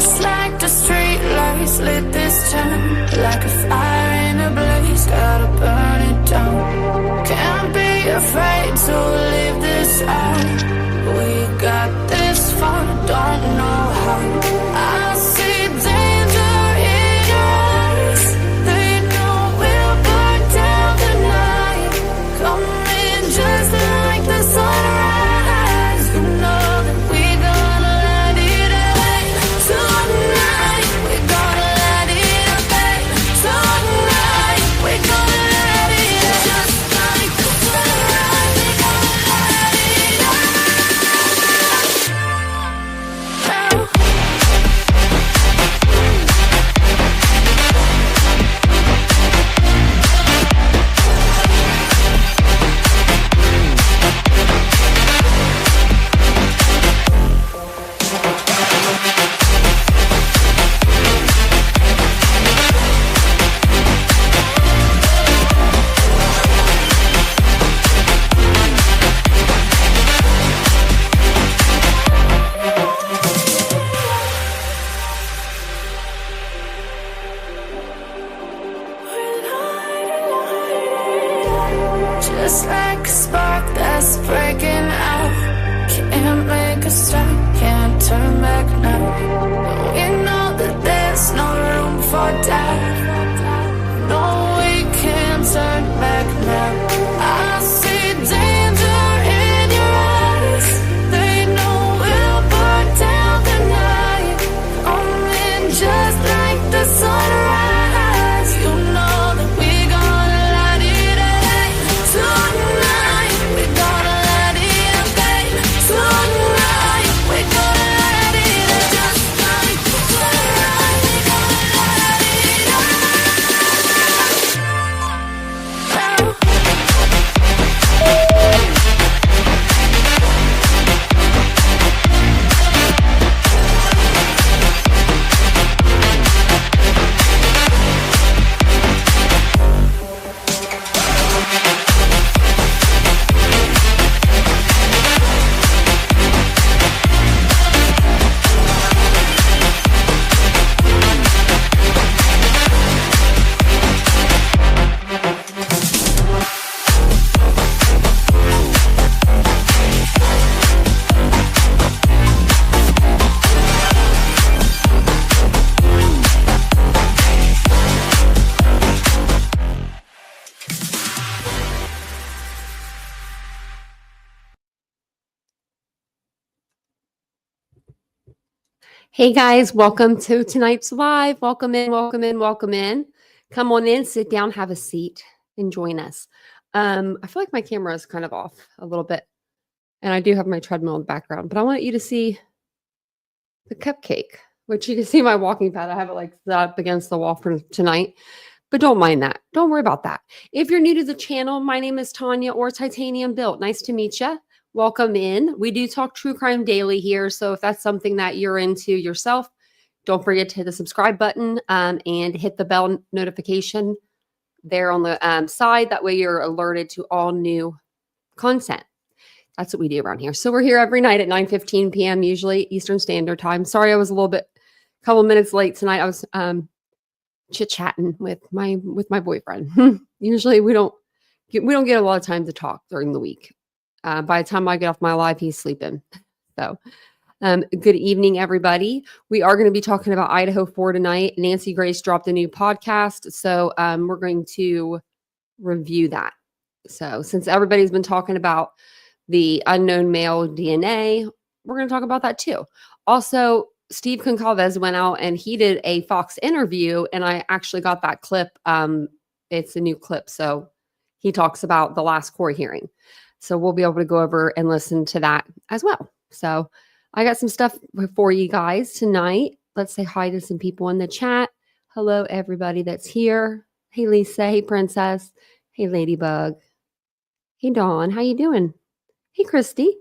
Just like the street lights lit this town, like a fire in a blaze, gotta burn it down. Can't be afraid to leave this out. We got this far, don't know how. I see danger in your eyes. They know we'll burn down the night. Coming just like the sunrise. You know that we gonna let it away. Tonight, we gonna let it away. Tonight, we gonna let it away. Just like the sunrise, we gonna let it away. Just like a spark that's breaking out. Can't make a stop, can't turn back now. We know that there's no room for doubt. No, we can't turn back now. I see danger in your eyes. They know we'll burn down the night. Coming just like the sunrise. You know that we gonna let it away. Tonight, we gonna let it away. Tonight, we gonna let it away. Just like the sunrise, we gonna let it away. Hey guys, welcome to tonight's live. Welcome in, welcome in, welcome in. Come on in, sit down, have a seat, and join us. I feel like my camera is kind of off a little bit, and I do have my treadmill in the background, but I want you to see the cupcake, which you can see my walking pad. I have it like set up against the wall for tonight, but don't mind that. Don't worry about that. If you're new to the channel, my name is Tanya or TitaniumBuilt. Nice to meet you. Welcome in. We do talk true crime daily here. So if that's something that you're into yourself, don't forget to hit the subscribe button and hit the bell notification there on the side. That way you're alerted to all new content. That's what we do around here. So we're here every night at 9:15 p.m. usually Eastern Standard Time. Sorry, I was a couple minutes late tonight. I was chit-chatting with my boyfriend. Usually we don't get a lot of time to talk during the week. By the time I get off my live, he's sleeping. So good evening, everybody. We are going to be talking about Idaho 4 tonight. Nancy Grace dropped a new podcast. So we're going to review that. So since everybody's been talking about the unknown male DNA, we're going to talk about that too. Also, Steve Goncalves went out and he did a Fox interview, and I actually got that clip. It's a new clip. So he talks about the last court hearing. So we'll be able to go over and listen to that as well. So I got some stuff for you guys tonight. Let's say hi to some people in the chat. Hello, everybody that's here. Hey, Lisa. Hey, Princess. Hey, Ladybug. Hey, Dawn. How you doing? Hey, Christy.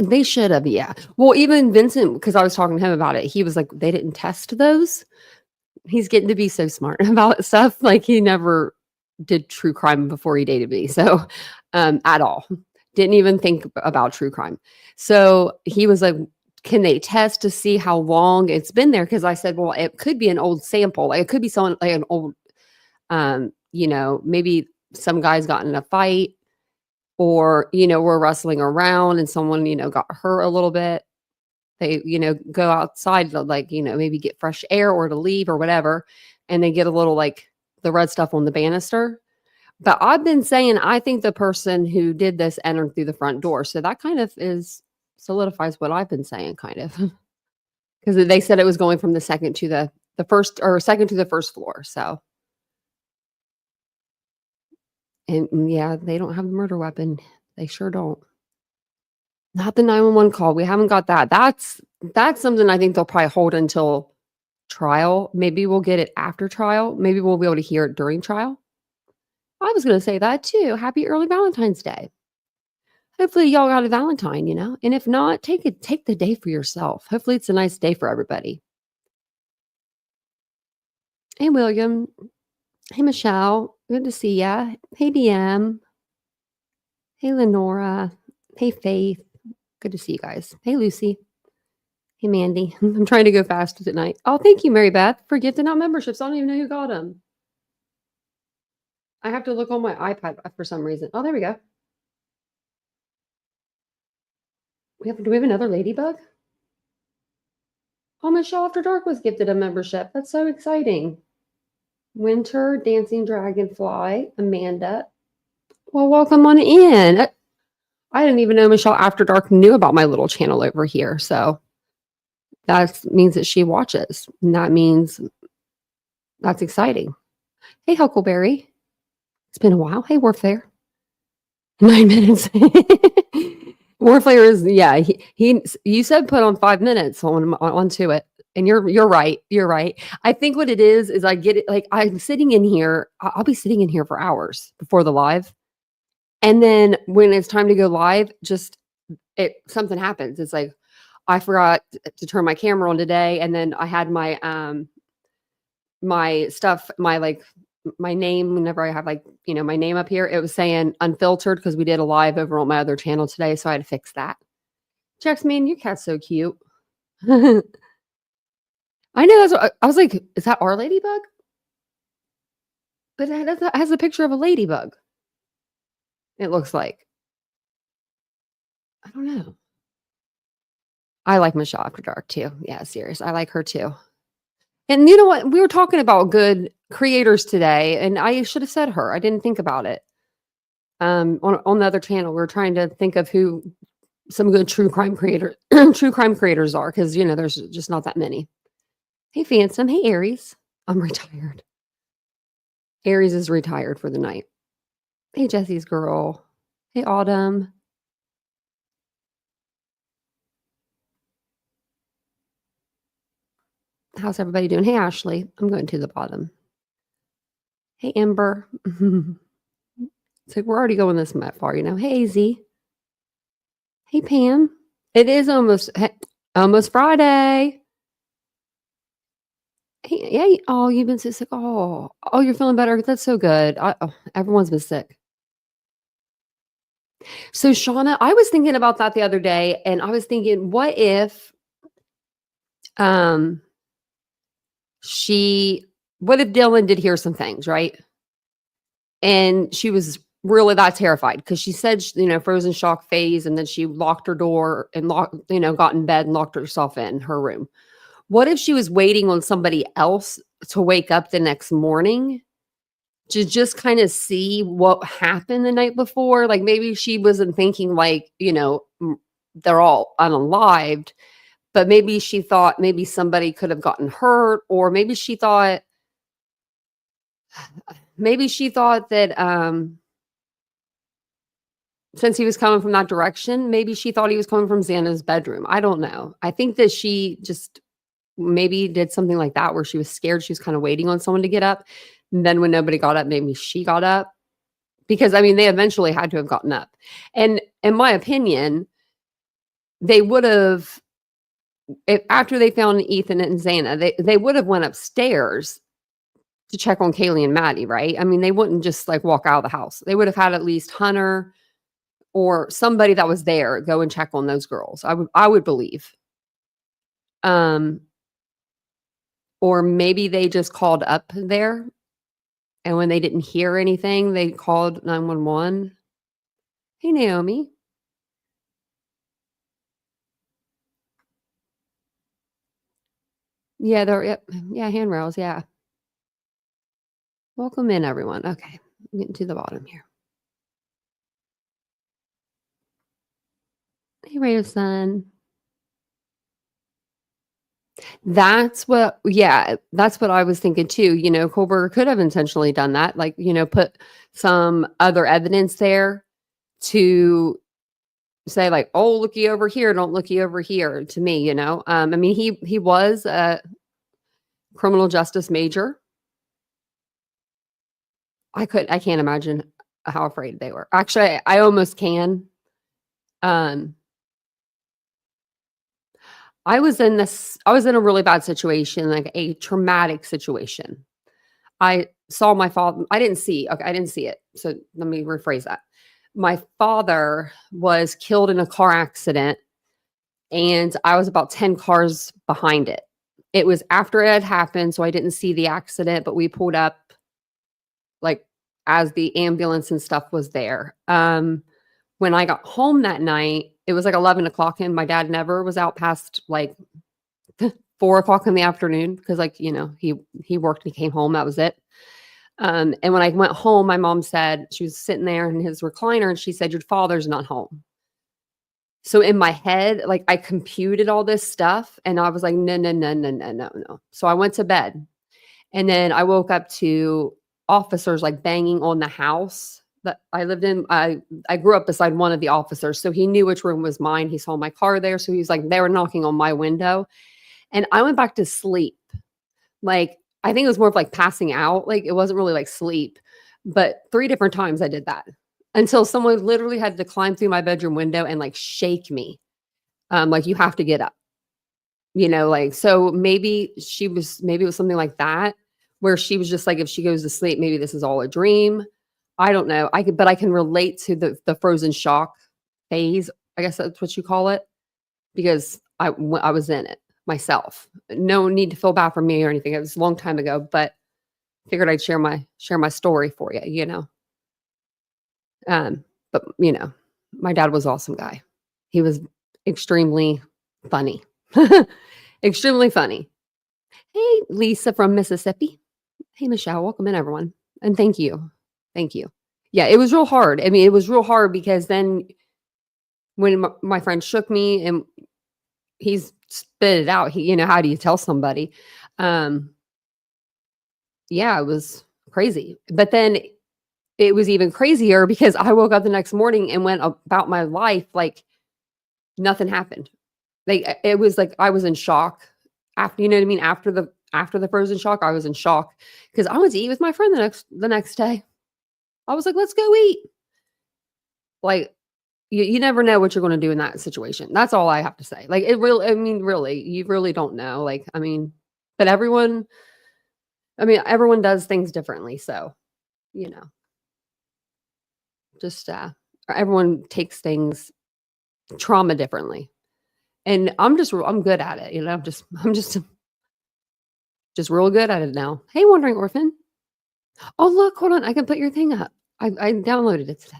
They should have, yeah. Well, even Vincent, because I was talking to him about it, he was like, they didn't test those. He's getting to be so smart about stuff. Like he never did true crime before he dated me. So at all. Didn't even think about true crime. So he was like, can they test to see how long it's been there? Because I said, well, it could be an old sample. Like it could be someone like an old, maybe some guys got in a fight or, were wrestling around and someone, got hurt a little bit. They, go outside to maybe get fresh air or to leave or whatever. And they get a little like the red stuff on the banister. But I've been saying, I think the person who did this entered through the front door. So that kind of solidifies what I've been saying, kind of. Because they said it was going from the second to the first or second to the first floor. So. And yeah, they don't have the murder weapon. They sure don't. Not the 911 call. We haven't got that. That's something I think they'll probably hold until trial. Maybe we'll get it after trial. Maybe we'll be able to hear it during trial. I was going to say that too. Happy early Valentine's Day. Hopefully y'all got a Valentine, and if not, take the day for yourself. Hopefully it's a nice day for everybody. Hey, William. Hey, Michelle. Good to see ya. Hey, DM. Hey, Lenora. Hey, Faith. Good to see you guys. Hey, Lucy. Hey, Mandy. I'm trying to go fast tonight. Oh, thank you, Mary Beth, for gifting out memberships. I don't even know who got them. I have to look on my iPad for some reason. Oh, there we go. Do we have another ladybug? Oh, Michelle After Dark was gifted a membership. That's so exciting. Winter, Dancing Dragonfly, Amanda. Well, welcome on in. I didn't even know Michelle After Dark knew about my little channel over here. So that means that she watches. And that means that's exciting. Hey, Huckleberry. It's been a while. Hey, Warfare. 9 minutes. Warfare is, yeah. You said put on 5 minutes onto it. And you're right. You're right. I think what it is I get it. Like I'm sitting in here. I'll be sitting in here for hours before the live. And then when it's time to go live, something happens. It's like, I forgot to turn my camera on today. And then I had my, my stuff, my name, whenever I have my name up here, it was saying unfiltered because we did a live over on my other channel today. So I had to fix that. Jax, man, your cat's so cute. I know that's what I was like, is that our ladybug? But it has a picture of a ladybug. It looks like. I don't know. I like Michelle After Dark too. Yeah, serious. I like her too. And you know what? We were talking about good creators today, and I should have said her. I didn't think about it. On the other channel, we were trying to think of who some good true crime creators are, because there's just not that many. Hey, Phantom. Hey, Aries. I'm retired. Aries is retired for the night. Hey, Jesse's girl. Hey, Autumn. How's everybody doing? Hey, Ashley. I'm going to the bottom. Hey, Ember. It's like we're already going this far, Hey, AZ. Hey, Pam. It is almost Friday. Hey, yeah. Oh, you've been so sick. Oh, you're feeling better. That's so good. Everyone's been sick. So, Shauna, I was thinking about that the other day, and I was thinking, what if, what if Dylan did hear some things, right? And she was really that terrified because she said, frozen shock phase, and then she locked her door and got in bed and locked herself in her room. What if she was waiting on somebody else to wake up the next morning to just kind of see what happened the night before? Like maybe she wasn't thinking they're all unalived, but maybe she thought maybe somebody could have gotten hurt, or maybe she thought that since he was coming from that direction, maybe she thought he was coming from Xana's bedroom. I don't know. I think that she just maybe did something like that where she was scared. She was kind of waiting on someone to get up. And then when nobody got up, maybe she got up, because they eventually had to have gotten up. And in my opinion, they would have, after they found Ethan and Xana, they would have went upstairs to check on Kaylee and Maddie, right? They wouldn't just walk out of the house. They would have had at least Hunter, or somebody that was there go and check on those girls. I would believe. Or maybe they just called up there, and when they didn't hear anything, they called 911. Hey, Naomi. Yeah, yeah, handrails, yeah. Welcome in, everyone. Okay, I'm getting to the bottom here. Hey, Ray Sun. That's what I was thinking too. Kohberger could have intentionally done that, like, put some other evidence there to say like, oh, looky over here, don't looky over here to me, I mean, he was a criminal justice major. I can't imagine how afraid they were. Actually, I almost can. I was in a really bad situation, like a traumatic situation. I saw my father. I didn't see it. So let me rephrase that. My father was killed in a car accident, and I was about 10 cars behind it. It was after it had happened, so I didn't see the accident, but we pulled up like as the ambulance and stuff was there. When I got home that night, it was like 11 o'clock, and my dad never was out past like 4 o'clock in the afternoon because, like, he worked and he came home. That was it. And when I went home, my mom said, she was sitting there in his recliner, and she said, your father's not home. So in my head, like, I computed all this stuff, and I was like, no. So I went to bed, and then I woke up to officers like banging on the house that I lived in. I grew up beside one of the officers, so he knew which room was mine. He saw my car there, so he was like, they were knocking on my window, and I went back to sleep. Like, I think it was more of like passing out. Like, it wasn't really like sleep, but 3 different times I did that until someone literally had to climb through my bedroom window and like shake me. Like, you have to get up, like, so maybe it was something like that, where she was just like, if she goes to sleep, maybe this is all a dream. I don't know. But I can relate to the frozen shock phase. I guess that's what you call it, because I was in it myself. No need to feel bad for me or anything. It was a long time ago, but figured I'd share my story for you, But my dad was an awesome guy. He was extremely funny. Extremely funny. Hey, Lisa from Mississippi. Hey, Michelle. Welcome in, everyone. And thank you. Thank you. Yeah, it was real hard. I mean, it was real hard because then when my friend shook me and he's spit it out, how do you tell somebody? Yeah, it was crazy. But then it was even crazier because I woke up the next morning and went about my life like nothing happened. Like, it was like I was in shock after, you know what I mean? After the frozen shock, I was in shock because I went to eat with my friend the next day. I was like, let's go eat. Like, you never know what you're going to do in that situation. That's all I have to say. Like, really, you really don't know. Like, but everyone does things differently. So, just, everyone takes trauma differently. And I'm good at it. I'm just real good at it now. Hey, Wandering Orphan. Oh, look, hold on. I can put your thing up. I downloaded it today.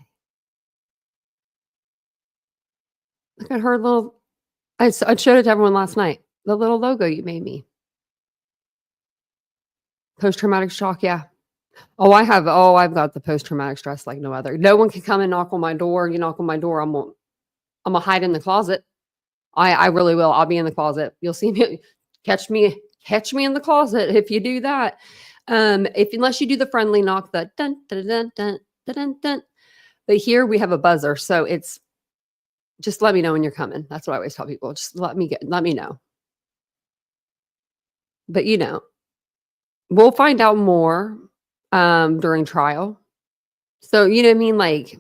Look at her little, I showed it to everyone last night. The little logo you made me. Post-traumatic shock, yeah. I've got the post-traumatic stress like no other. No one can come and knock on my door. You knock on my door, I'm gonna hide in the closet. I really will. I'll be in the closet. You'll see me. Catch me in the closet if you do that. Unless you do the friendly knock, the dun dun dun dun dun dun dun. But here we have a buzzer, so it's just let me know when you're coming. That's what I always tell people. Just let me know. But we'll find out more during trial. So you know what I mean? Like,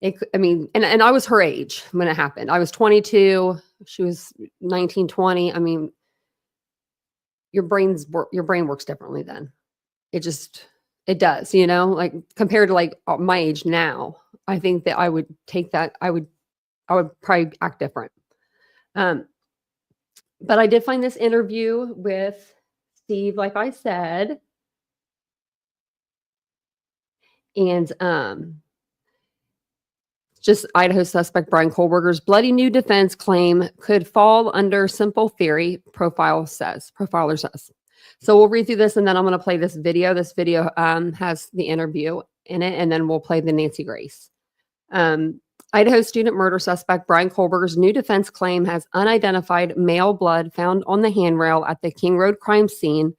and I was her age when it happened. I was 22. She was 19, 20. I mean, your brain works differently then. It just, It does, like compared to like my age now, I think that I would take that. I would probably act different. But I did find this interview with Steve, like I said, and just Idaho suspect Bryan Kohberger's bloody new defense claim could fall under simple theory, profiler says. So we'll read through this, and then I'm going to play this video. This video has the interview in it, and then we'll play the Nancy Grace. Idaho student murder suspect Bryan Kohberger's new defense claim has unidentified male blood found on the handrail at the King Road crime scene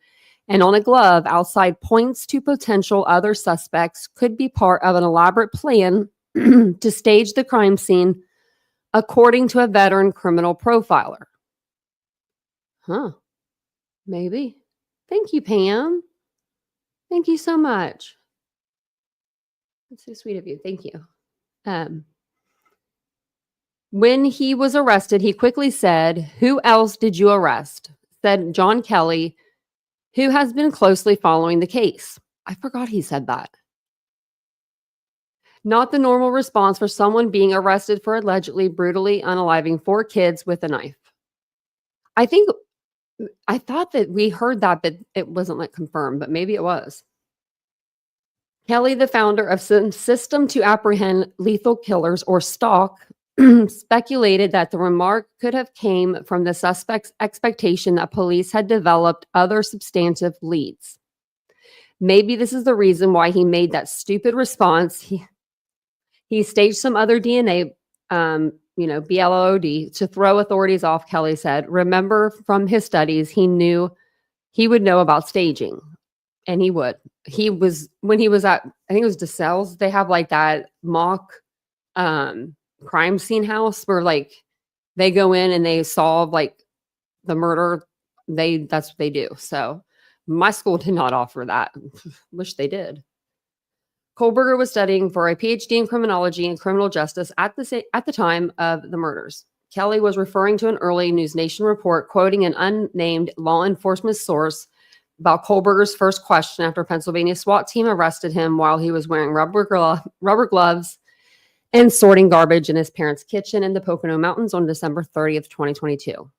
and on a glove outside points to potential other suspects could be part of an elaborate plan to stage the crime scene, according to a veteran criminal profiler. Huh. Maybe. Thank you, Pam. Thank you so much. That's so sweet of you. Thank you. When he was arrested, he quickly said, "Who else did you arrest?" said John Kelly, who has been closely following the case. I forgot he said that. Not the normal response for someone being arrested for allegedly brutally unaliving 4 kids with a knife. I thought that we heard that, but it wasn't like confirmed, but maybe it was. Kelly, the founder of System to Apprehend Lethal Killers, or STALK, speculated that the remark could have came from the suspect's expectation that police had developed other substantive leads. Maybe this is the reason why he made that stupid response. He staged some other DNA, BLOD, to throw authorities off, Kelly said. Remember from his studies, he knew he would know about staging, and he would. When he was at, I think it was DeSales, they have like that mock crime scene house where like they go in and they solve like the murder. That's what they do. So my school did not offer that. Wish they did. Kohberger was studying for a PhD in criminology and criminal justice at the time of the murders. Kelly was referring to an early News Nation report quoting an unnamed law enforcement source about Kohberger's first question after Pennsylvania SWAT team arrested him while he was wearing rubber gloves and sorting garbage in his parents' kitchen in the Pocono Mountains on December 30th, 2022.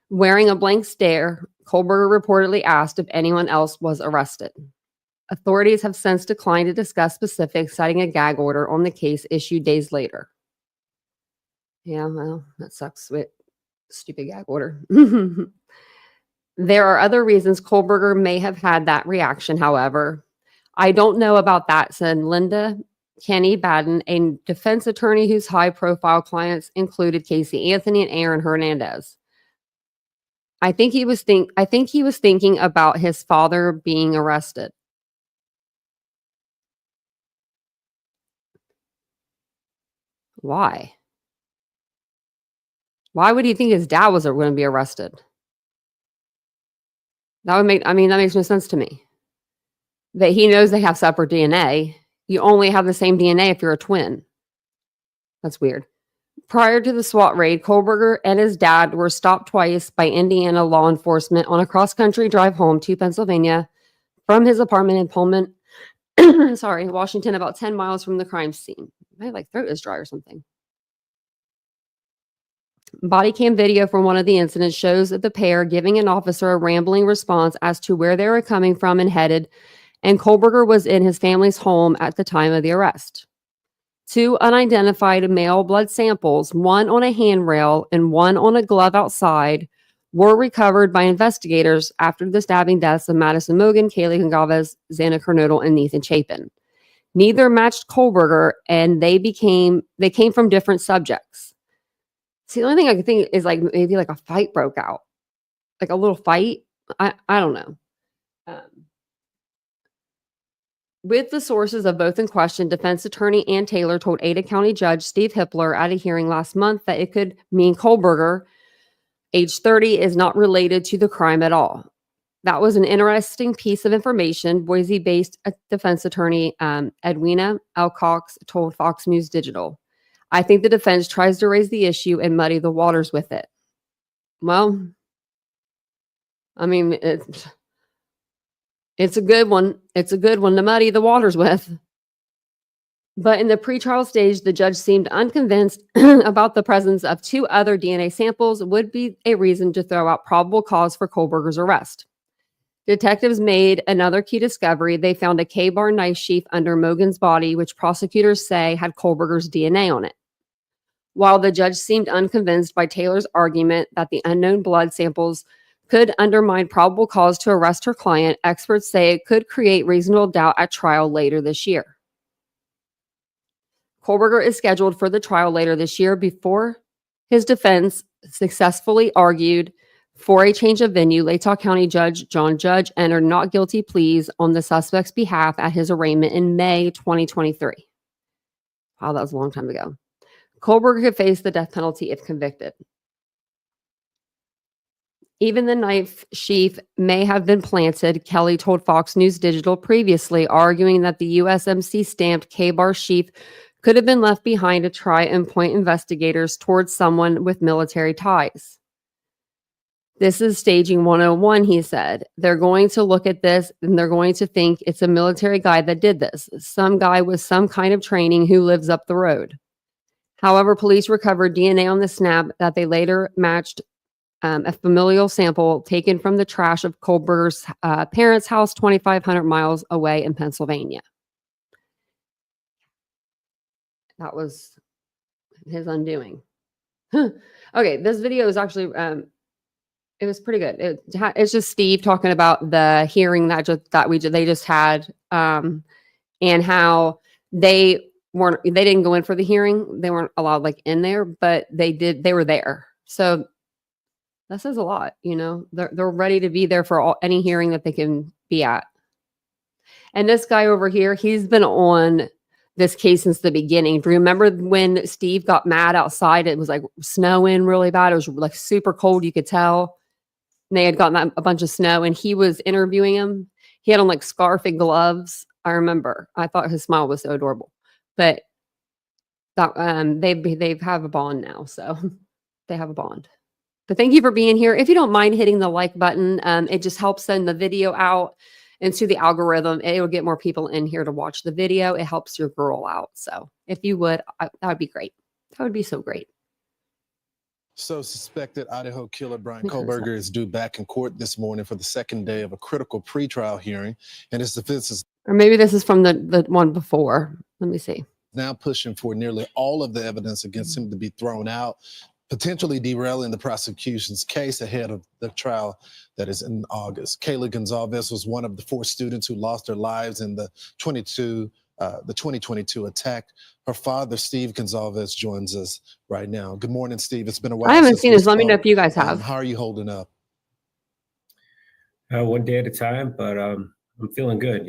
Wearing a blank stare, Kohberger reportedly asked if anyone else was arrested. Authorities have since declined to discuss specifics, citing a gag order on the case issued days later. Yeah, well, that sucks with stupid gag order. There are other reasons Kohberger may have had that reaction, however. I don't know about that, said Linda Kenny Baden, a defense attorney whose high-profile clients included Casey Anthony and Aaron Hernandez. I think he was thinking about his father being arrested. Why? Why would he think his dad was going to be arrested? That makes no sense to me. That he knows they have separate DNA. You only have the same DNA if you're a twin. That's weird. Prior to the SWAT raid, Kohberger and his dad were stopped twice by Indiana law enforcement on a cross-country drive home to Pennsylvania from his apartment in Pullman, Washington, about 10 miles from the crime scene. My throat is dry or something. Body cam video from one of the incidents shows the pair giving an officer a rambling response as to where they were coming from and headed, and Kohberger was in his family's home at the time of the arrest. 2 unidentified male blood samples, one on a handrail and one on a glove outside, were recovered by investigators after the stabbing deaths of Madison Mogan, Kaylee Goncalves, Xana Kernodle, and Nathan Chapin. Neither matched Kohberger, and they came from different subjects. See, the only thing I could think is maybe a fight broke out, like a little fight. I don't know. With the sources of both in question, defense attorney Ann Taylor told Ada County Judge Steve Hippler at a hearing last month that it could mean Kohberger, age 30, is not related to the crime at all. That was an interesting piece of information, Boise-based defense attorney Edwina L. Cox told Fox News Digital. I think the defense tries to raise the issue and muddy the waters with it. Well, It's a good one. It's a good one to muddy the waters with. But in the pretrial stage, the judge seemed unconvinced about the presence of 2 other DNA samples would be a reason to throw out probable cause for Kohberger's arrest. Detectives made another key discovery. They found a K-bar knife sheath under Mogen's body, which prosecutors say had Kohberger's DNA on it. While the judge seemed unconvinced by Taylor's argument that the unknown blood samples could undermine probable cause to arrest her client, experts say it could create reasonable doubt at trial later this year. Kohberger is scheduled for the trial later this year before his defense successfully argued for a change of venue. Latah County Judge John Judge entered not guilty pleas on the suspect's behalf at his arraignment in May 2023. Wow, that was a long time ago. Kohberger could face the death penalty if convicted. Even the knife sheath may have been planted, Kelly told Fox News Digital previously, arguing that the USMC stamped K-bar sheath could have been left behind to try and point investigators towards someone with military ties. This is staging 101, he said. They're going to look at this and they're going to think it's a military guy that did this. Some guy with some kind of training who lives up the road. However, police recovered DNA on the snap that they later matched a familial sample taken from the trash of Kohberger's parents' house 2,500 miles away in Pennsylvania. That was his undoing. Okay, this video is actually, it was pretty good. It's just Steve talking about the hearing that they just had, and how they didn't go in for the hearing. They weren't allowed in there, but they were there. So that says a lot, they're ready to be there for any hearing that they can be at. And this guy over here, he's been on this case since the beginning. Do you remember when Steve got mad outside? It was snowing really bad. It was super cold. You could tell. And they had gotten a bunch of snow and he was interviewing him. He had on scarf and gloves. I remember. I thought his smile was so adorable. But that, they have a bond now. So they have a bond. But thank you for being here. If you don't mind hitting the like button, it just helps send the video out into the algorithm. It will get more people in here to watch the video. It helps your girl out. So if you would, that would be great. That would be so great. So suspected Idaho killer Bryan Kohberger is due back in court this morning for the second day of a critical pretrial hearing. And his defense is... Or maybe this is from the one before. Let me see. Now pushing for nearly all of the evidence against him to be thrown out, potentially derailing the prosecution's case ahead of the trial that is in August. Kayla Goncalves was one of the 4 students who lost their lives in the 2022 attack. Her father, Steve Goncalves, joins us right now. Good morning, Steve. It's been a while. I haven't seen this. Let me know if you guys have. How are you holding up? One day at a time, but I'm feeling good.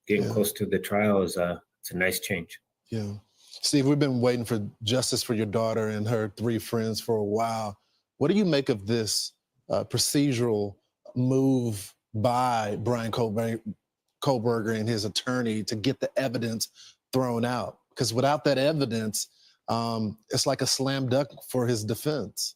Getting close to the trial it's a nice change. Yeah. Steve, we've been waiting for justice for your daughter and her 3 friends for a while. What do you make of this procedural move by Bryan Kohberger and his attorney to get the evidence thrown out? Because without that evidence, it's like a slam dunk for his defense.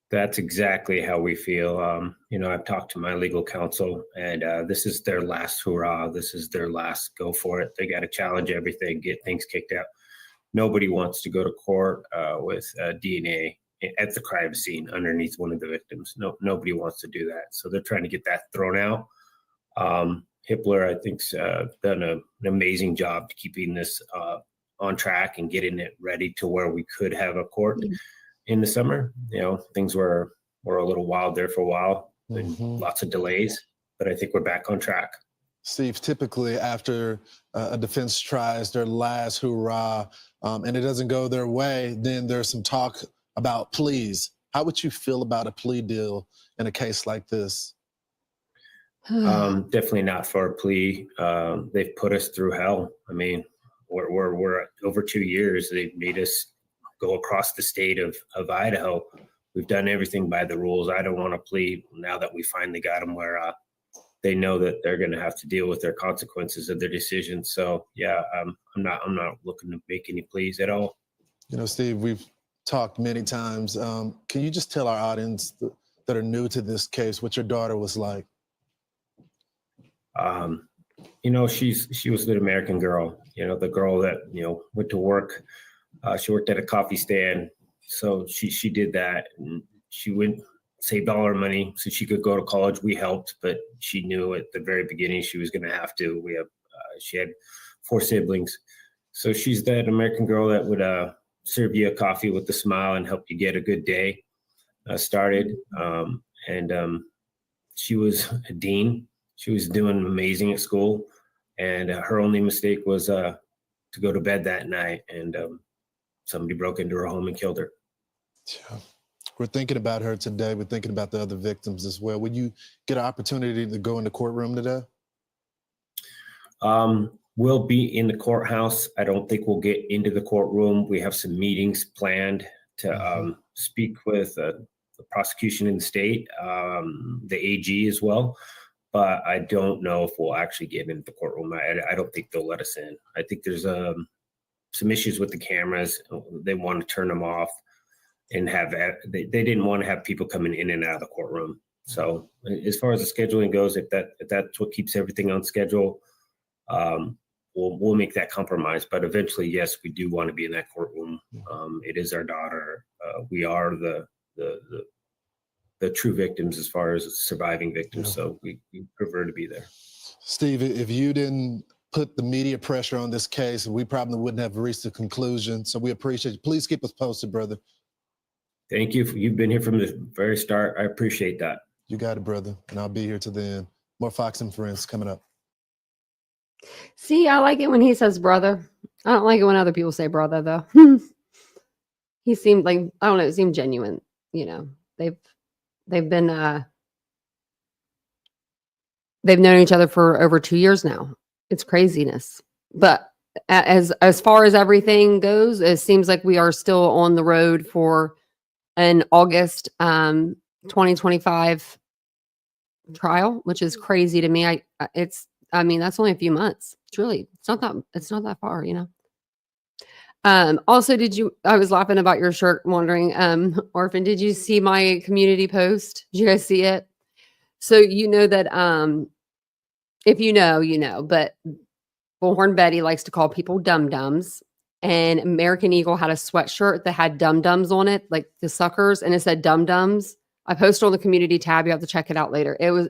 That's exactly how we feel. I've talked to my legal counsel, and this is their last hurrah. This is their last go for it. They got to challenge everything, get things kicked out. Nobody wants to go to court with DNA at the crime scene underneath one of the victims. Nobody wants to do that. So they're trying to get that thrown out. Hippler, I think, done an amazing job to keeping this on track and getting it ready to where we could have a court in the summer. Things were a little wild there for a while, and lots of delays, but I think we're back on track. Steve, typically after a defense tries their last hurrah and it doesn't go their way, then there's some talk about pleas. How would you feel about a plea deal in a case like this? Definitely not for a plea. They've put us through hell. I mean, we're over 2 years. They've made us go across the state of Idaho. We've done everything by the rules. I don't want to plea now that we finally got them where they know that they're going to have to deal with their consequences of their decisions. So yeah, I'm not looking to make any pleas at all. Steve, we've talked many times. Can you just tell our audience that are new to this case what your daughter was like? She was the American girl, the girl that, went to work. She worked at a coffee stand. So she did that, and she saved all her money so she could go to college. We helped, but she knew at the very beginning she was going to have to. She had 4 siblings. So she's that American girl that would serve you a coffee with a smile and help you get a good day started. She was a dean. She was doing amazing at school. And her only mistake was to go to bed that night. And somebody broke into her home and killed her. Yeah. We're thinking about her today. We're thinking about the other victims as well. Would you get an opportunity to go in the courtroom today? We'll be in the courthouse. I don't think we'll get into the courtroom. We have some meetings planned to speak with the prosecution in the state, the AG as well. But I don't know if we'll actually get into the courtroom. I don't think they'll let us in. I think there's some issues with the cameras. They want to turn them off and they didn't want to have people coming in and out of the courtroom. So as far as the scheduling goes, if that's what keeps everything on schedule, we'll make that compromise. But eventually, yes, we do want to be in that courtroom. It is our daughter. We are the true victims as far as surviving victims. So we prefer to be there. Steve, if you didn't put the media pressure on this case, we probably wouldn't have reached a conclusion. So we appreciate you. Please keep us posted, brother. Thank you. You've been here from the very start. I appreciate that. You got it, brother. And I'll be here to the end. More Fox and Friends coming up. See, I like it when he says brother. I don't like it when other people say brother, though. He seemed like, I don't know, it seemed genuine. They've been they've known each other for over 2 years now. It's craziness. But as far as everything goes, it seems like we are still on the road for an August 2025 trial, which is crazy to me. That's only a few months. It's not that far, Also, I was laughing about your shirt, wondering, Orphan, did you see my community post? Did you guys see it? So that, if you know, but Bullhorn Betty likes to call people dum-dums, and American Eagle had a sweatshirt that had dum-dums on it, like the suckers, and it said dum-dums. I posted on the community tab. You have to check it out later. I was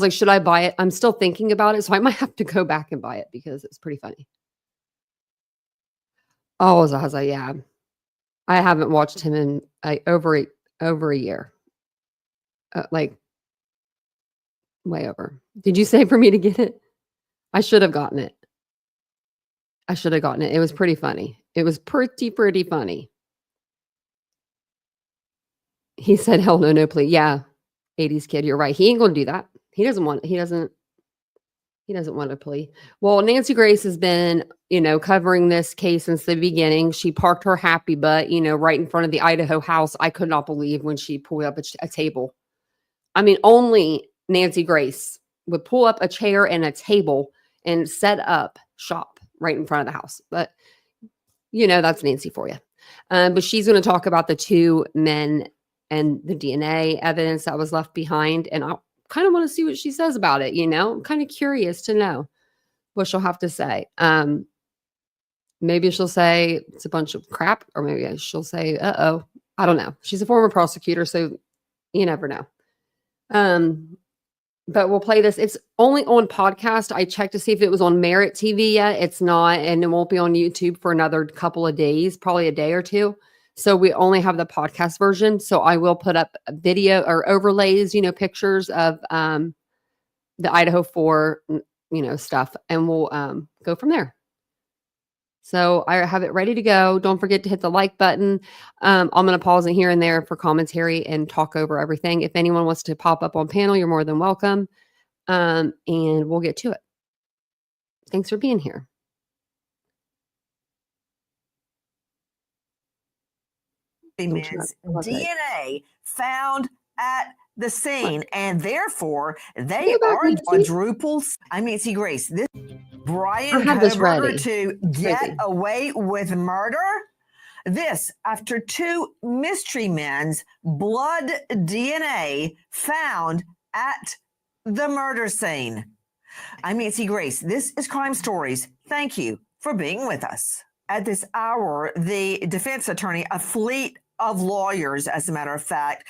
like, should I buy it? I'm still thinking about it, so I might have to go back and buy it because it's pretty funny. Oh, Zaza, yeah. I haven't watched him in over a year. Like way over. Did you say for me to get it? I should have gotten it. It was pretty funny. It was pretty funny. He said, hell no, no plea. Yeah. 80s kid, you're right. He ain't gonna do that. He doesn't want a plea. Well, Nancy Grace has been, covering this case since the beginning. She parked her happy butt, right in front of the Idaho house. I could not believe when she pulled up a table. I mean, only Nancy Grace would pull up a chair and a table and set up shop right in front of the house. But, that's Nancy for you. But she's going to talk about the 2 men and the DNA evidence that was left behind. And I kind of want to see what she says about it. I'm kind of curious to know what she'll have to say. Maybe she'll say it's a bunch of crap, or maybe she'll say, uh-oh, I don't know. She's a former prosecutor, so you never know. But we'll play this. It's only on podcast. I checked to see if it was on Merit TV yet. It's not, and it won't be on YouTube for another couple of days, probably a day or two. So we only have the podcast version. So I will put up a video or overlays, pictures of the Idaho 4, stuff, and we'll go from there. So I have it ready to go. Don't forget to hit the like button. I'm going to pause it here and there for commentary and talk over everything. If anyone wants to pop up on panel, you're more than welcome. And we'll get to it. Thanks for being here. Men's DNA found at the scene, and therefore they are quadruples. I'm Nancy Grace. This Bryan Kohberger to get away with murder. This after 2 mystery men's blood DNA found at the murder scene. I'm Nancy Grace. This is Crime Stories. Thank you for being with us. At this hour, the defense attorney, a fleet of lawyers, as a matter of fact,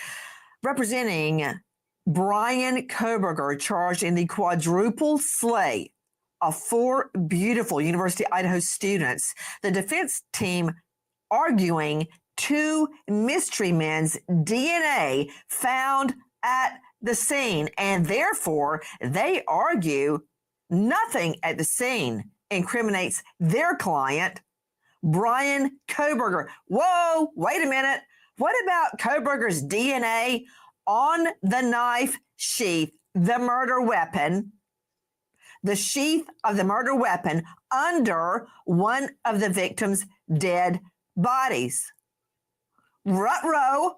representing Bryan Kohberger, charged in the quadruple slay of 4 beautiful University of Idaho students. The defense team arguing 2 mystery men's DNA found at the scene, and therefore they argue nothing at the scene incriminates their client, Bryan Kohberger. Whoa, wait a minute. What about Kohberger's DNA on the knife sheath, the murder weapon, the sheath of the murder weapon under one of the victim's dead bodies? Ruh-roh.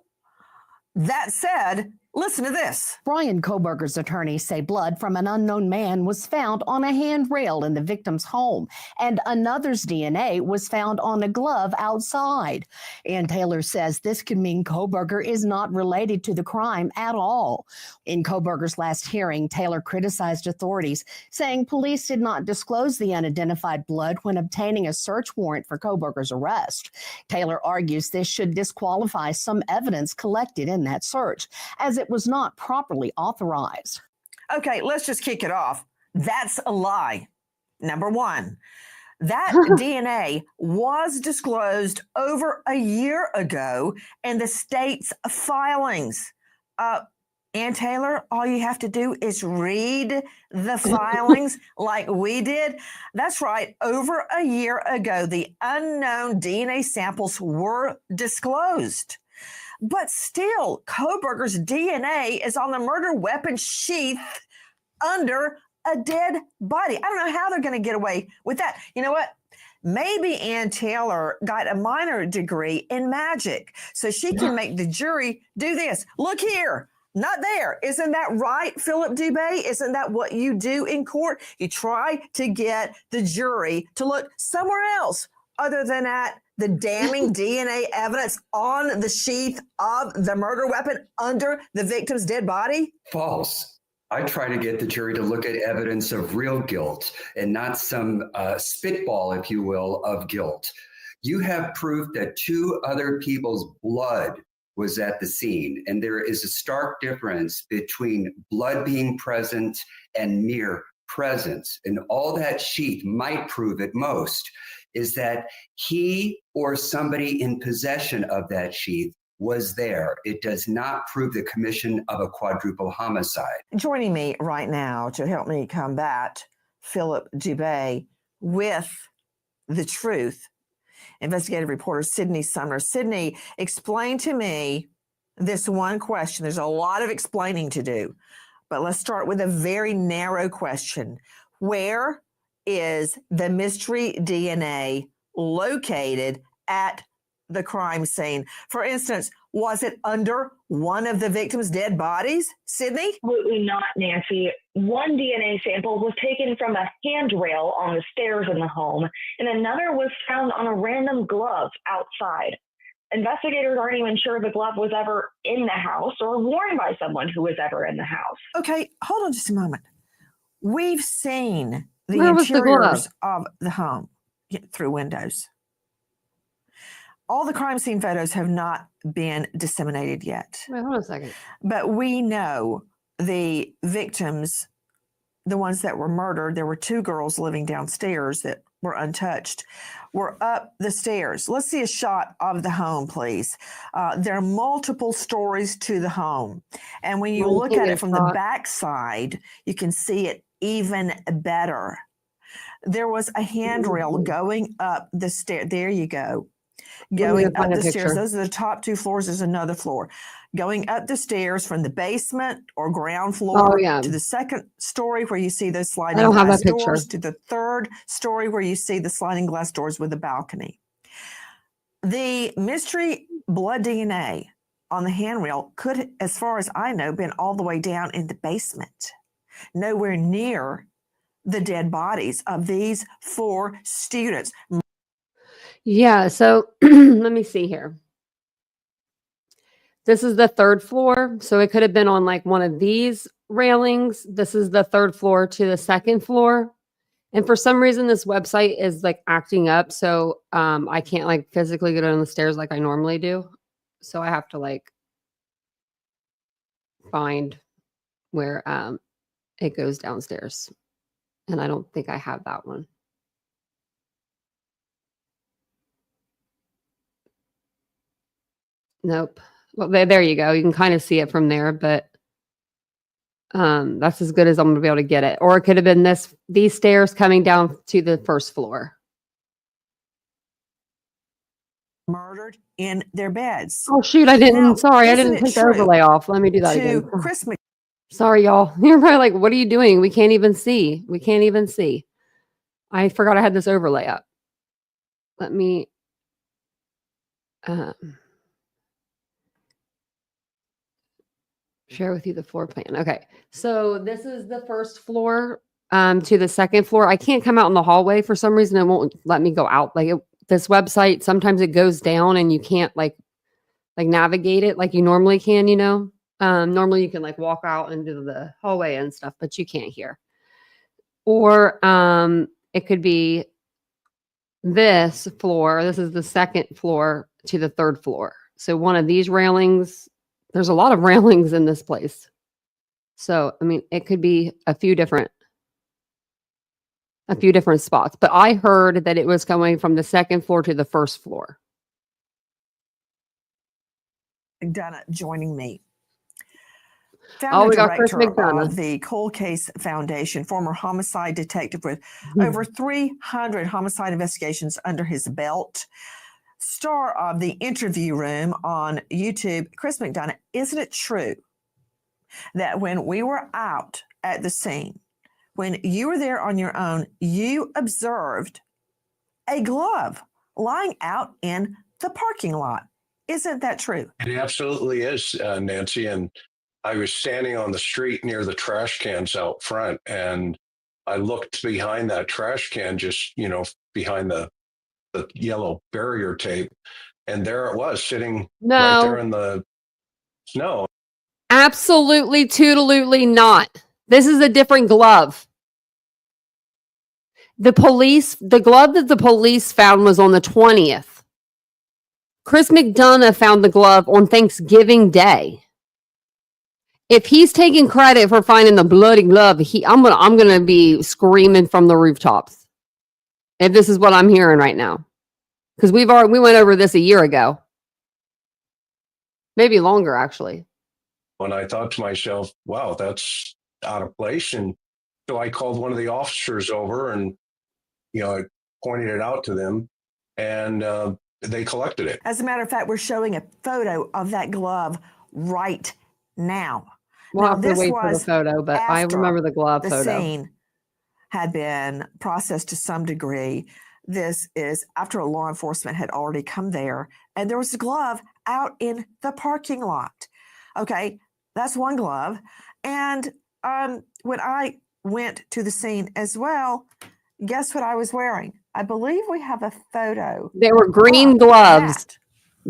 That said, listen to this. Bryan Kohberger's attorneys say blood from an unknown man was found on a handrail in the victim's home, and another's DNA was found on a glove outside. And Taylor says this could mean Kohberger is not related to the crime at all. In Kohberger's last hearing, Taylor criticized authorities, saying police did not disclose the unidentified blood when obtaining a search warrant for Kohberger's arrest. Taylor argues this should disqualify some evidence collected in that search, as it was not properly authorized. Okay, let's just kick it off. That's a lie. Number one, that DNA was disclosed over a year ago in the state's filings. Ann Taylor, all you have to do is read the filings like we did. That's right. Over a year ago, the unknown DNA samples were disclosed. But still, Kohberger's DNA is on the murder weapon sheath under a dead body. I don't know how they're going to get away with that. You know what? Maybe Ann Taylor got a minor degree in magic, so she can make the jury do this. Look here, not there. Isn't that right, Philip Dubé? Isn't that what you do in court? You try to get the jury to look somewhere else other than at the damning DNA evidence on the sheath of the murder weapon under the victim's dead body? False. I try to get the jury to look at evidence of real guilt and not some spitball, if you will, of guilt. You have proof that 2 other people's blood was at the scene, and there is a stark difference between blood being present and mere presence. And all that sheath might prove at most is that he or somebody in possession of that sheath was there. It does not prove the commission of a quadruple homicide. Joining me right now to help me combat Philip Dubé with the truth, investigative reporter Sydney Sumner. Sydney, explain to me this one question. There's a lot of explaining to do, but let's start with a very narrow question. Where is the mystery DNA located at the crime scene? For instance, was it under one of the victim's dead bodies? Sydney? Absolutely not, Nancy. One DNA sample was taken from a handrail on the stairs in the home, and another was found on a random glove outside. Investigators aren't even sure the glove was ever in the house or worn by someone who was ever in the house. Okay, hold on just a moment. We've seen the Where was the interiors glove? of the home through windows. All the crime scene photos have not been disseminated yet. Wait, hold on a second. But we know the victims, the ones that were murdered, there were 2 girls living downstairs that were untouched, were up the stairs. Let's see a shot of the home, please. There are multiple stories to the home. And when you look at it from the back side, you can see it even better. There was a handrail going up the stair. There you go. Going up the stairs. Those are the top 2 floors. There's another floor. Going up the stairs from the basement or ground floor to the second story where you see those sliding glass doors, to the third story where you see the sliding glass doors with a balcony. The mystery blood DNA on the handrail could, as far as I know, been all the way down in the basement, nowhere near the dead bodies of these 4 students. Yeah, so let me see here. This is the 3rd floor, so it could have been on like one of these railings. This is the third floor to the second floor. And for some reason, this website is like acting up. So I can't like physically go down the stairs like I normally do. So I have to like find where it goes downstairs. And I don't think I have that one. Nope. Well, there you go. You can kind of see it from there, but that's as good as I'm gonna be able to get it. Or it could have been these stairs coming down to the first floor. Murdered in their beds. Oh shoot, I didn't. Now, Sorry, I isn't didn't it take the true overlay off. Let me do that to again. Chris Sorry, y'all. You're probably like, what are you doing? We can't even see. We can't even see. I forgot I had this overlay up. Let me share with you the floor plan. Okay. So this is the first floor to the second floor. I can't come out in the hallway for some reason. It won't let me go out. Like this website, sometimes it goes down and you can't like navigate it like you normally can, you know? Normally you can like walk out into the hallway and stuff, but you can't here. Or it could be this floor. This is the second floor to the third floor. So one of these railings, there's a lot of railings in this place. So, I mean, it could be a few different spots, but I heard that it was coming from the second floor to the first floor. McDonough joining me. Oh, Founder we got Chris director McDonough. of the Cold Case Foundation, former homicide detective with over 300 homicide investigations under his belt. Star of the Interview Room on YouTube, Chris McDonough. Isn't it true that when we were out at the scene, when you were there on your own, you observed a glove lying out in the parking lot? Isn't that true? It absolutely is, Nancy. And I was standing on the street near the trash cans out front, and I looked behind that trash can, just, behind the yellow barrier tape, and there it was sitting right there in the snow. Absolutely, toodalutely not. This is a different glove. The glove that the police found was on the 20th. Chris McDonough found the glove on Thanksgiving Day. If he's taking credit for finding the bloody glove, I'm gonna be screaming from the rooftops. If this is what I'm hearing right now, because we went over this a year ago, maybe longer actually. And I thought to myself, wow, that's out of place. And so I called one of the officers over, and I pointed it out to them, and they collected it. As a matter of fact, we're showing a photo of that glove right now. We'll have to wait for the photo, but I remember the glove photo. The scene had been processed to some degree. This is after law enforcement had already come there, and there was a glove out in the parking lot. Okay, that's one glove. And when I went to the scene as well, guess what I was wearing? I believe we have a photo. They were green gloves.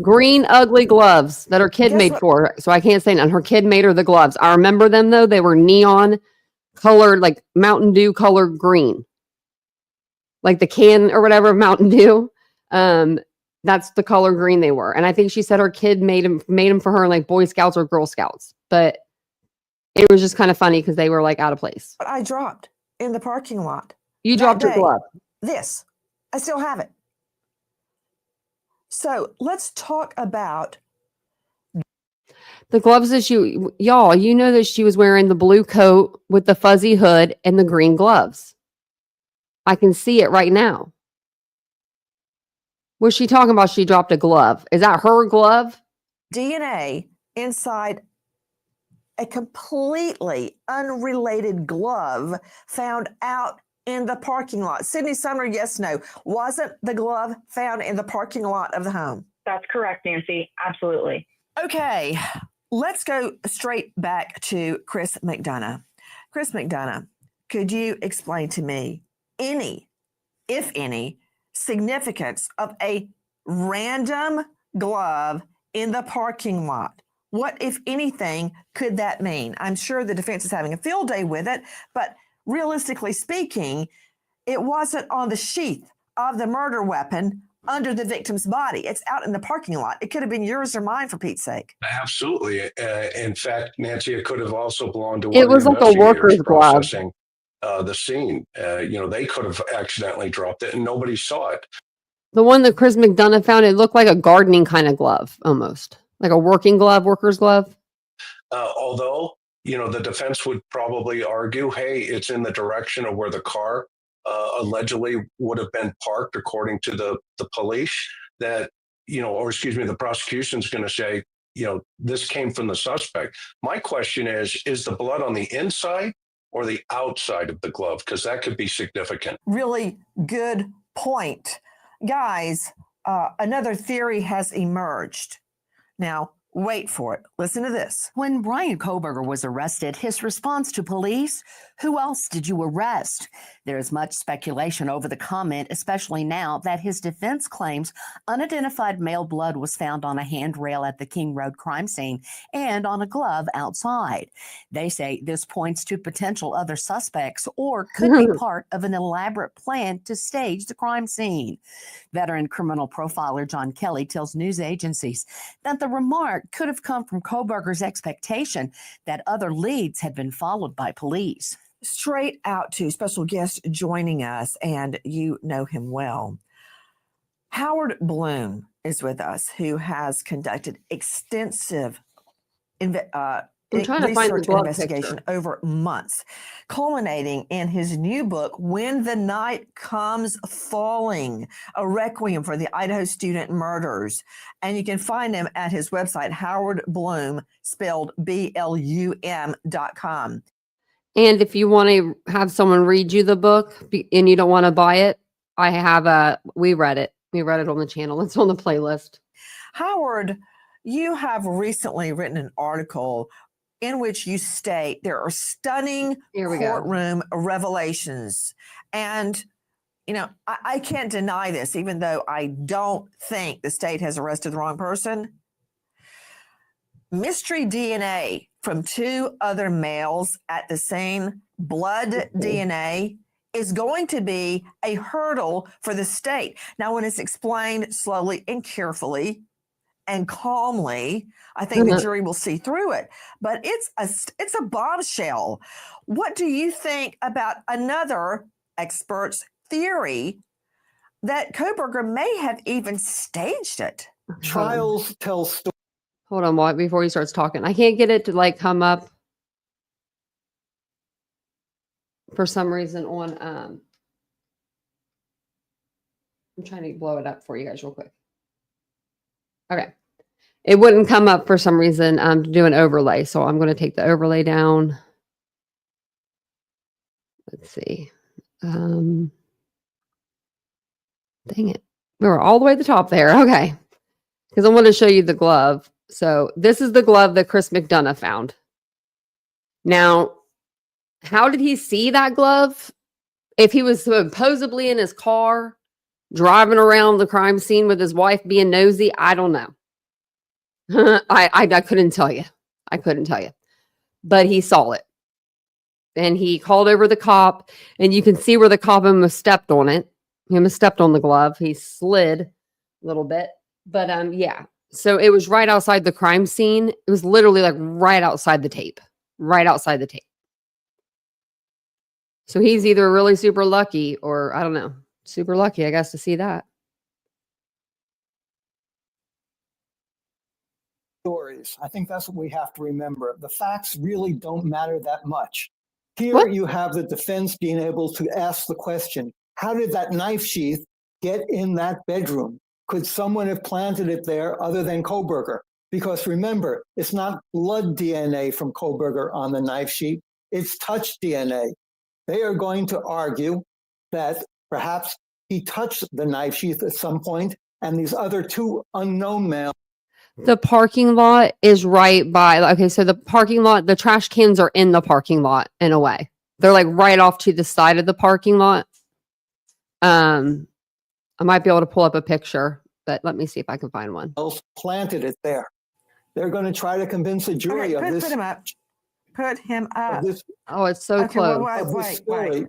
Green, ugly gloves that her kid made for her. So I can't say none. Her kid made her the gloves. I remember them, though. They were neon colored, like Mountain Dew colored green. Like the can or whatever of Mountain Dew. That's the color green they were. And I think she said her kid made them for her in like Boy Scouts or Girl Scouts. But it was just kind of funny because they were like out of place. But I dropped in the parking lot. You dropped your glove. This. I still have it. So let's talk about the gloves that y'all, you know that she was wearing the blue coat with the fuzzy hood and the green gloves. I can see it right now. What's she talking about? She dropped a glove. Is that her glove? DNA inside a completely unrelated glove found out in the parking lot. Sydney Sumner, yes, no. Wasn't the glove found in the parking lot of the home? That's correct, Nancy. Absolutely. Okay, let's go straight back to Chris McDonough. Chris McDonough, could you explain to me any, if any, significance of a random glove in the parking lot? What, if anything, could that mean? I'm sure the defense is having a field day with it, but realistically speaking, it wasn't on the sheath of the murder weapon under the victim's body. It's out in the parking lot. It could have been yours or mine, for Pete's sake. Absolutely. In fact, Nancy, it could have also belonged to one It of the was like a worker's investigators glove. processing the scene. They could have accidentally dropped it and nobody saw it. The one that Chris McDonough found, it looked like a gardening kind of glove, almost like a working glove, worker's glove. Although, the defense would probably argue, hey, it's in the direction of where the car allegedly would have been parked, according to the police, that, the prosecution's going to say, this came from the suspect. My question is the blood on the inside or the outside of the glove? Because that could be significant. Really good point. Guys, another theory has emerged. Now, wait for it. Listen to this. When Bryan Kohberger was arrested, his response to police, "Who else did you arrest?" There is much speculation over the comment, especially now that his defense claims unidentified male blood was found on a handrail at the King Road crime scene and on a glove outside. They say this points to potential other suspects or could be part of an elaborate plan to stage the crime scene. Veteran criminal profiler John Kelly tells news agencies that the remark could have come from Kohberger's expectation that other leads had been followed by police. Straight out to special guest joining us, and you know him well. Howard Bloom is with us, who has conducted extensive research and investigation over months, culminating in his new book, When the Night Comes Falling, a requiem for the Idaho student murders. And you can find him at his website, Howard Bloom, spelled BLUM.com. And if you want to have someone read you the book and you don't want to buy it, we read it. We read it on the channel. It's on the playlist. Howard, you have recently written an article in which you state there are stunning courtroom revelations. And, I can't deny this, even though I don't think the state has arrested the wrong person. Mystery DNA from two other males at the scene, blood DNA, is going to be a hurdle for the state. Now, when it's explained slowly and carefully and calmly, I think the jury will see through it. But it's a bombshell. What do you think about another expert's theory that Kohberger may have even staged it? Trials tell stories. Hold on, before he starts talking. I can't get it to come up for some reason on I'm trying to blow it up for you guys real quick. Okay. It wouldn't come up for some reason to do an overlay. So I'm going to take the overlay down. Let's see. Dang it. We were all the way at the top there. Okay. Because I want to show you the glove. So this is the glove that Chris McDonough found. Now, how did he see that glove? If he was supposedly in his car, driving around the crime scene with his wife being nosy, I don't know. I couldn't tell you. I couldn't tell you. But he saw it. And he called over the cop, and you can see where the cop almost stepped on it. He almost stepped on the glove. He slid a little bit. But yeah. So it was right outside the crime scene. It was literally right outside the tape. Right outside the tape. So he's either really super lucky or, I don't know, super lucky, I guess, to see that. Stories. I think that's what we have to remember. The facts really don't matter that much. Here you have the defense being able to ask the question, how did that knife sheath get in that bedroom? Could someone have planted it there other than Kohberger? Because remember, it's not blood DNA from Kohberger on the knife sheath. It's touch DNA. They are going to argue that perhaps he touched the knife sheath at some point, and these other two unknown males. The parking lot is right by, okay, so the parking lot, the trash cans are in the parking lot in a way. They're right off to the side of the parking lot. I might be able to pull up a picture, but let me see if I can find one. Planted it there. They're going to try to convince a jury of this. Put him up. Put him up. Oh, it's so close. Wait.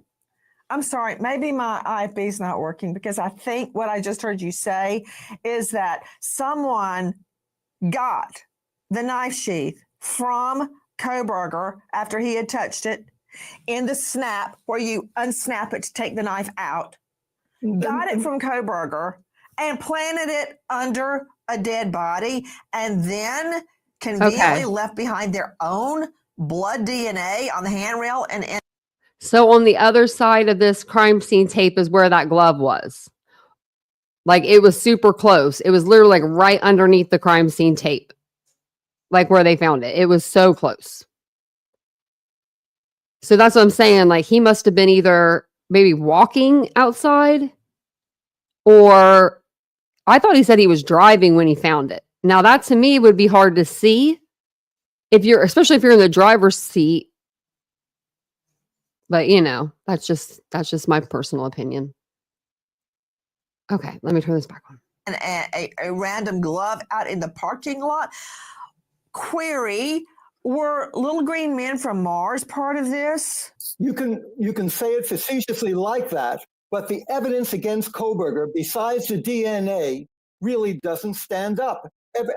I'm sorry. Maybe my IFB is not working, because I think what I just heard you say is that someone got the knife sheath from Kohberger after he had touched it in the snap where you unsnap it to take the knife out, got it from Kohberger and planted it under a dead body, and then conveniently left behind their own blood DNA on the handrail. And so on the other side of this crime scene tape is where that glove was. Like, it was super close. It was literally like right underneath the crime scene tape, like where they found it. It was so close. So that's what I'm saying. Like, he must have been either maybe walking outside, or I thought he said he was driving when he found it. Now, that to me would be hard to see especially if you're in the driver's seat. But, that's just my personal opinion. Okay, let me turn this back on. A random glove out in the parking lot. Query, were little green men from Mars part of this? You can say it facetiously like that, but the evidence against Kohberger, besides the DNA, really doesn't stand up.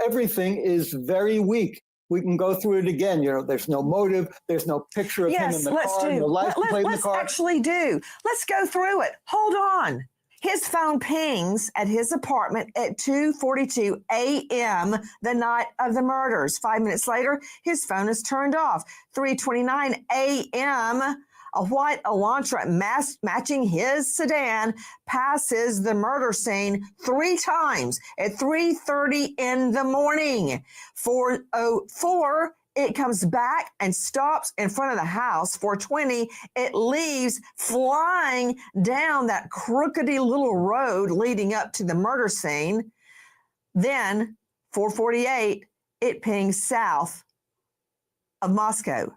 Everything is very weak. We can go through it again. There's no motive. There's no picture of him in the car. No license plate in the car. Let's go through it. Hold on. His phone pings at his apartment at 2:42 a.m. the night of the murders. 5 minutes later, his phone is turned off. 3:29 a.m., a white Elantra matching his sedan passes the murder scene 3 times at 3:30 in the morning. 4:04, it comes back and stops in front of the house. 4:20, it leaves flying down that crookedy little road leading up to the murder scene. Then 4:48, it pings south of Moscow,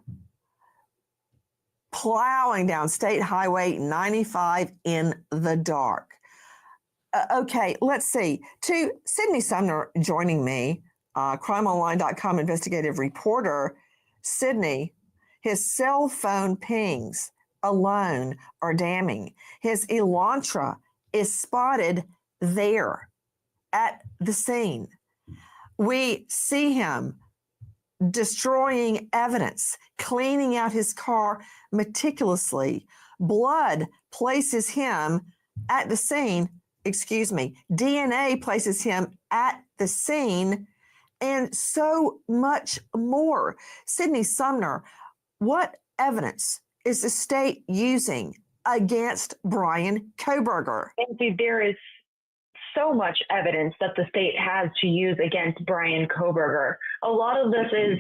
plowing down State Highway 95 in the dark. Okay, let's see. To Sydney Sumner joining me, crimeonline.com investigative reporter. Sydney, his cell phone pings alone are damning. His Elantra is spotted there at the scene. We see him destroying evidence, cleaning out his car meticulously. Blood places him at the scene. DNA places him at the scene, and so much more. Sydney Sumner, what evidence is the state using against Bryan Kohberger? There is so much evidence that the state has to use against Bryan Kohberger. A lot of this is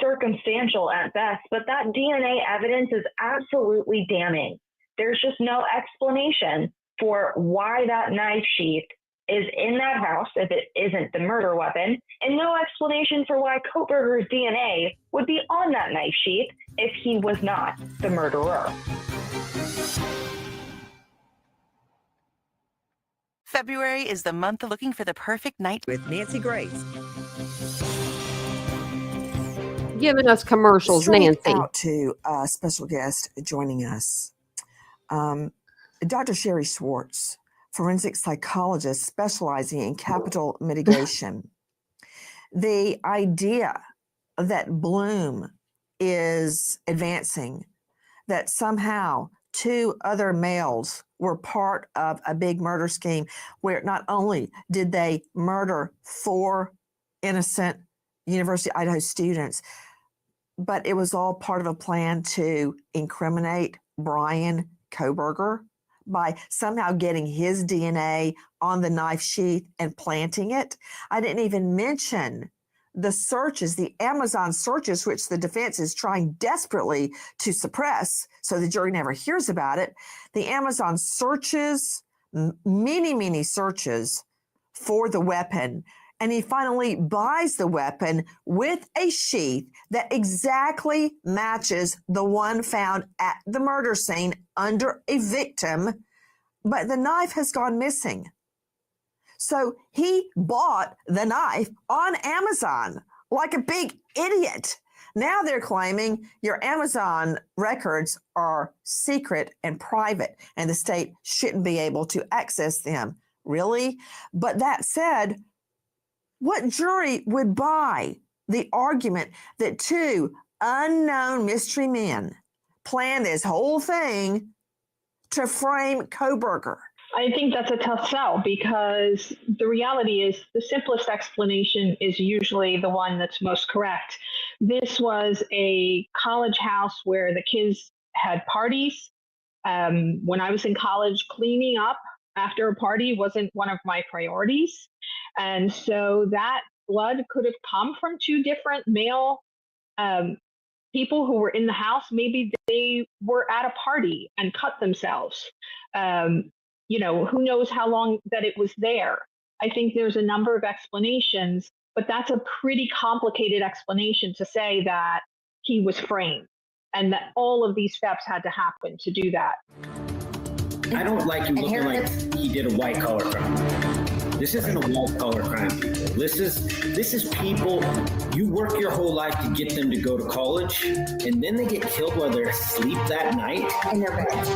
circumstantial at best, but that DNA evidence is absolutely damning. There's just no explanation for why that knife sheath is in that house if it isn't the murder weapon, and no explanation for why Kohberger's DNA would be on that knife sheath if he was not the murderer. February is the month of looking for the perfect night with Nancy Grace. Giving us commercials, Straight Nancy. Out to a special guest joining us, Dr. Sherry Schwartz, forensic psychologist specializing in capital mitigation. The idea that Bloom is advancing, that somehow 2 other males were part of a big murder scheme where not only did they murder 4 innocent University of Idaho students, but it was all part of a plan to incriminate Bryan Kohberger by somehow getting his DNA on the knife sheath and planting it. I didn't even mention the searches, the Amazon searches, which the defense is trying desperately to suppress so the jury never hears about it. The Amazon searches, many searches for the weapon. And he finally buys the weapon with a sheath that exactly matches the one found at the murder scene under a victim, but the knife has gone missing. So he bought the knife on Amazon like a big idiot. Now they're claiming your Amazon records are secret and private, and the state shouldn't be able to access them. Really? But that said, what jury would buy the argument that two unknown mystery men planned this whole thing to frame Kohberger? I think that's a tough sell, because the reality is the simplest explanation is usually the one that's most correct. This was a college house where the kids had parties. When I was in college, cleaning up after a party wasn't one of my priorities. And so that blood could have come from two different male people who were in the house. Maybe they were at a party and cut themselves. Who knows how long that it was there. I think there's a number of explanations, but that's a pretty complicated explanation to say that he was framed and that all of these steps had to happen to do that. I don't like him looking like he did a white collar crime. This isn't a white collar crime, people. This is people, you work your whole life to get them to go to college, and then they get killed while they're asleep that night. And they're bad.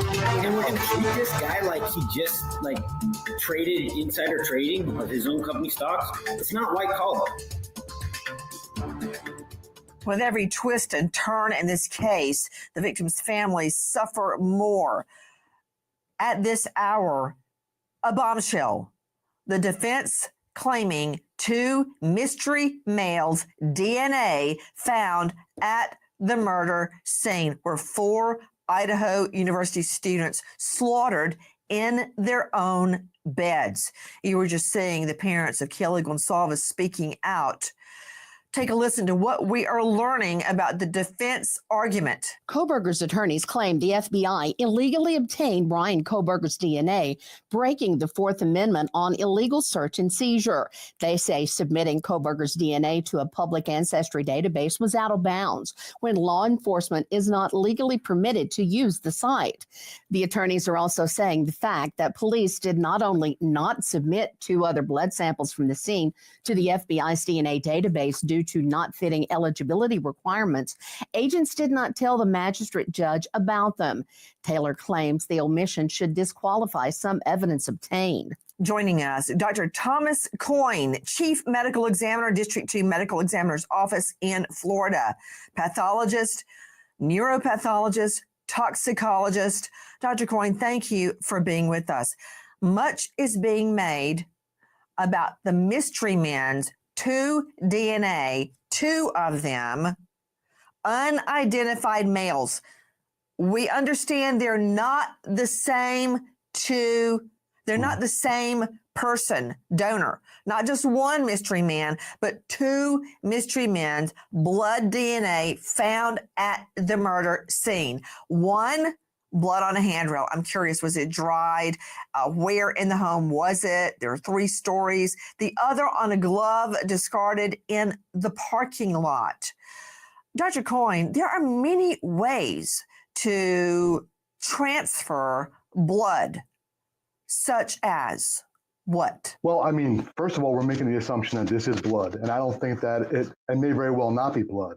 And we're gonna treat this guy like he just traded insider trading of his own company stocks. It's not white collar. With every twist and turn in this case, the victim's families suffer more. At this hour, a bombshell. The defense claiming two mystery males' DNA found at the murder scene were 4 Idaho University students slaughtered in their own beds. You were just seeing the parents of Kelly Goncalves speaking out. Take a listen to what we are learning about the defense argument. Kohberger's attorneys claim the FBI illegally obtained Bryan Kohberger's DNA, breaking the Fourth Amendment on illegal search and seizure. They say submitting Kohberger's DNA to a public ancestry database was out of bounds when law enforcement is not legally permitted to use the site. The attorneys are also saying the fact that police did not only not submit 2 other blood samples from the scene to the FBI's DNA database due to not fitting eligibility requirements, agents did not tell the magistrate judge about them. Taylor claims the omission should disqualify some evidence obtained. Joining us, Dr. Thomas Coyne, Chief Medical Examiner, District 2 Medical Examiner's Office in Florida, pathologist, neuropathologist, toxicologist. Dr. Coyne, thank you for being with us. Much is being made about the mystery men's 2 DNA, 2 of them, unidentified males. We understand they're not the same they're not the same person, donor, not just one mystery man, but 2 mystery men's blood DNA found at the murder scene. One, blood on a handrail. I'm curious, was it dried? Where in the home was it? There are 3 stories. The other on a glove discarded in the parking lot. Dr. Coyne, there are many ways to transfer blood, such as what? Well, I mean, first of all, we're making the assumption that this is blood, and I don't think that it may very well not be blood.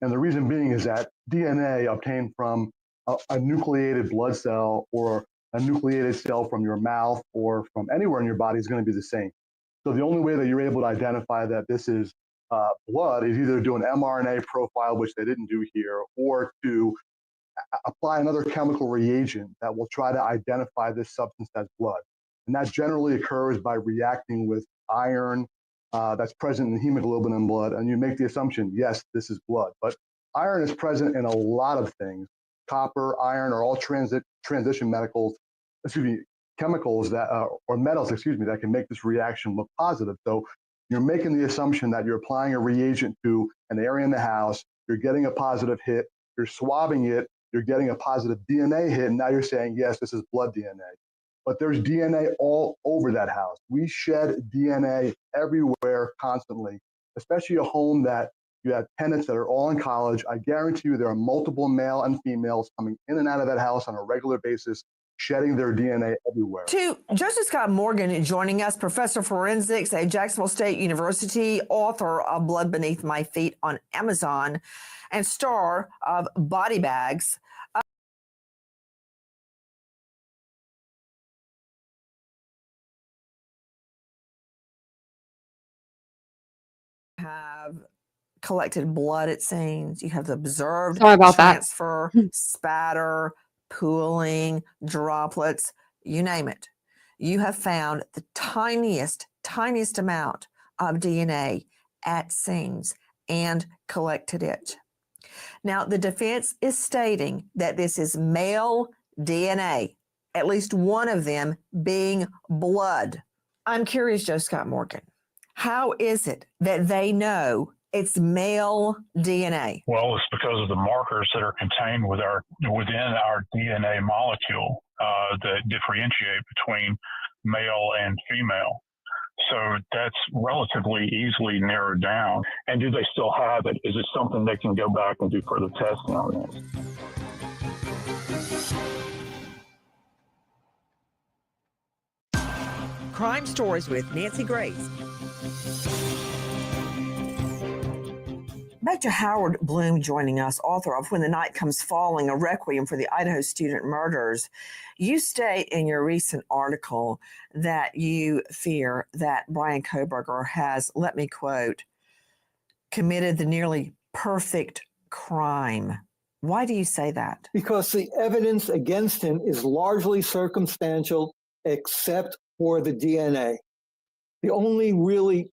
And the reason being is that DNA obtained from a nucleated blood cell or a nucleated cell from your mouth or from anywhere in your body is going to be the same. So the only way that you're able to identify that this is blood is either do an mRNA profile, which they didn't do here, or to apply another chemical reagent that will try to identify this substance as blood. And that generally occurs by reacting with iron that's present in hemoglobin in blood. And you make the assumption, yes, this is blood. But iron is present in a lot of things. Copper, iron are all transition chemicals that, or metals, that can make this reaction look positive. So you're making the assumption that you're applying a reagent to an area in the house, you're getting a positive hit, you're swabbing it, you're getting a positive DNA hit, and now you're saying, yes, this is blood DNA. But there's DNA all over that house. We shed DNA everywhere constantly, especially a home that you have tenants that are all in college. I guarantee you there are multiple male and females coming in and out of that house on a regular basis shedding their DNA everywhere. To Justice Scott Morgan joining us, professor of forensics at Jacksonville State University, author of Blood Beneath My Feet on Amazon, and star of Body Bags. Have collected blood at scenes. You have observed transfer, spatter, pooling, droplets, you name it. You have found the tiniest amount of DNA at scenes and collected it. Now, the defense is stating that this is male DNA, at least one of them being blood. I'm curious, Joe Scott Morgan, how is it that they know it's male DNA? Well, it's because of the markers that are contained within our DNA molecule that differentiate between male and female. So that's relatively easily narrowed down. And do they still have it? Is it something they can go back and do further testing on this? Crime Stories with Nancy Grace. Dr. Howard Bloom joining us, author of When the Night Comes Falling, a requiem for the Idaho student murders. You state in your recent article that you fear that Bryan Kohberger has, let me quote, committed the nearly perfect crime. Why do you say that? Because the evidence against him is largely circumstantial except for the DNA. The only really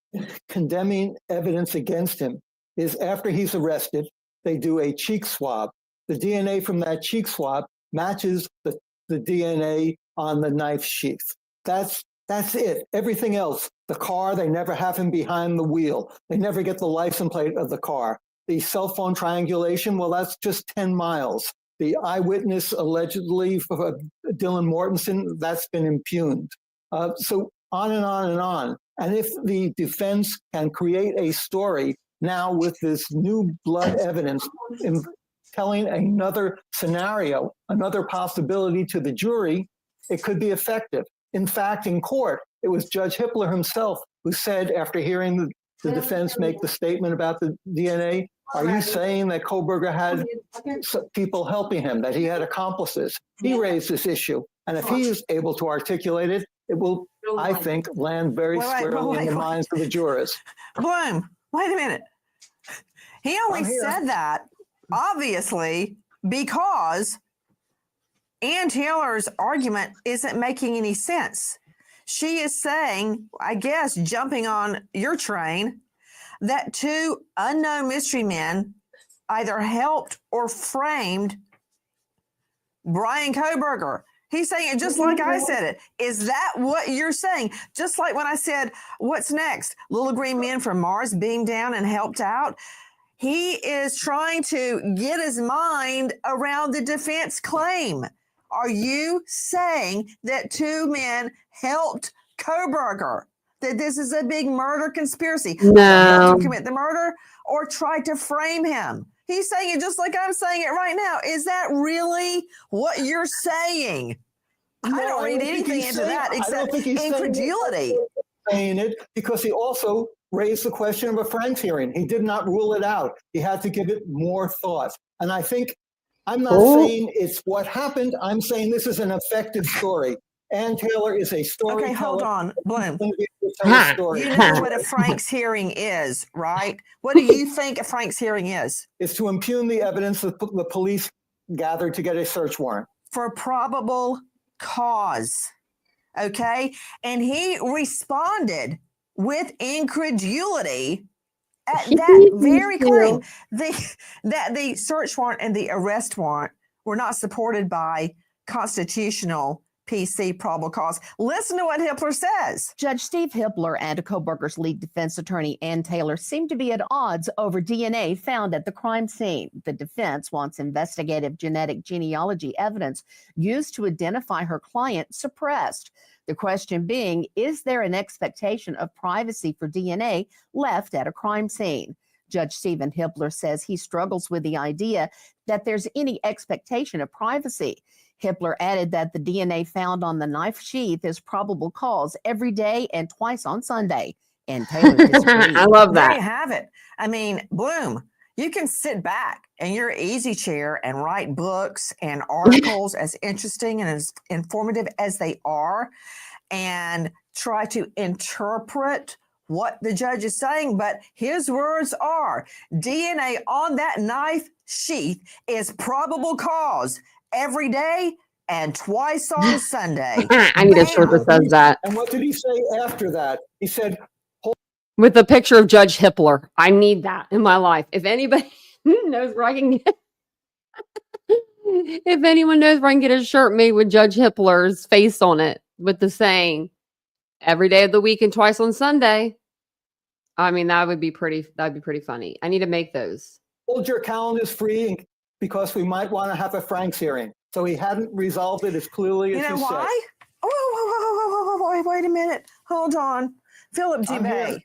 condemning evidence against him is after he's arrested, they do a cheek swab. The DNA from that cheek swab matches the DNA on the knife sheath. That's it. Everything else, the car, they never have him behind the wheel. They never get the license plate of the car. The cell phone triangulation, well, that's just 10 miles. The eyewitness allegedly for Dylan Mortensen, that's been impugned. So on and on and on. And if the defense can create a story now with this new blood evidence in telling another scenario, another possibility to the jury, it could be effective. In fact, in court, it was Judge Hippler himself who said, after hearing the defense make the statement about the DNA, are you saying that Kohberger had people helping him, that he had accomplices? He raised this issue. And if he is able to articulate it, it will, I think, land very squarely in the minds of the jurors. Bloom, wait a minute. He only said that, obviously, because Ann Taylor's argument isn't making any sense. She is saying, I guess, jumping on your train, that two unknown mystery men either helped or framed Bryan Kohberger. He's saying it just like I said it. Is that what you're saying? Just like when I said, what's next? Little green men from Mars beamed down and helped out. He is trying to get his mind around the defense claim. Are you saying that two men helped Kohberger? That this is a big murder conspiracy? No. To commit the murder or tried to frame him? He's saying it just like I'm saying it right now. Is that really what you're saying? No, I don't read anything into that except incredulity. Saying it because he also raised the question of a Franks hearing. He did not rule it out. He had to give it more thought. And I think I'm not saying it's what happened. I'm saying this is an effective story. Ann Taylor is a storyteller. Okay, hold on, Bloom. You know what a Franks hearing is, right? What do you think a Franks hearing is? It's to impugn the evidence that the police gathered to get a search warrant. For probable cause, okay? And he responded with incredulity at that very claim. That the search warrant and the arrest warrant were not supported by constitutional PC probable cause. Listen to what Hippler says. Judge Steve Hippler and Kohberger's lead defense attorney Ann Taylor seem to be at odds over DNA found at the crime scene. The defense wants investigative genetic genealogy evidence used to identify her client suppressed. The question being, is there an expectation of privacy for DNA left at a crime scene? Judge Stephen Hippler says he struggles with the idea that there's any expectation of privacy. Hippler added that the DNA found on the knife sheath is probable cause every day and twice on Sunday. And Taylor disagreed. I love There you that. have it. I mean, Bloom, you can sit back in your easy chair and write books and articles as interesting and as informative as they are, and try to interpret what the judge is saying. But his words are, DNA on that knife sheath is probable cause every day and twice on Sunday. I need a shirt that says that. And what did he say after that? He said, With a picture of Judge Hippler. I need that in my life. If anybody knows where I can get, if anyone knows where I can get a shirt made with Judge Hippler's face on it with the saying, every day of the week and twice on Sunday. I mean, that'd be pretty funny. I need to make those. hold your calendars free because we might want to have a Franks hearing. So he hadn't resolved it as clearly as You know he said. why? Oh, wait a minute. Hold on. Philip Dubay,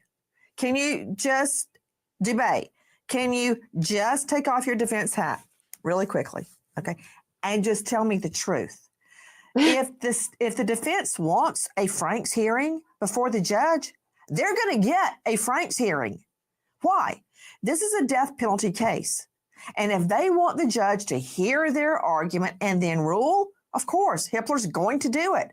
can you just take off your defense hat really quickly? Okay. And just tell me the truth. If the defense wants a Franks hearing before the judge, they're going to get a Franks hearing. Why? This is a death penalty case. And if they want the judge to hear their argument and then rule, of course, Hippler's going to do it.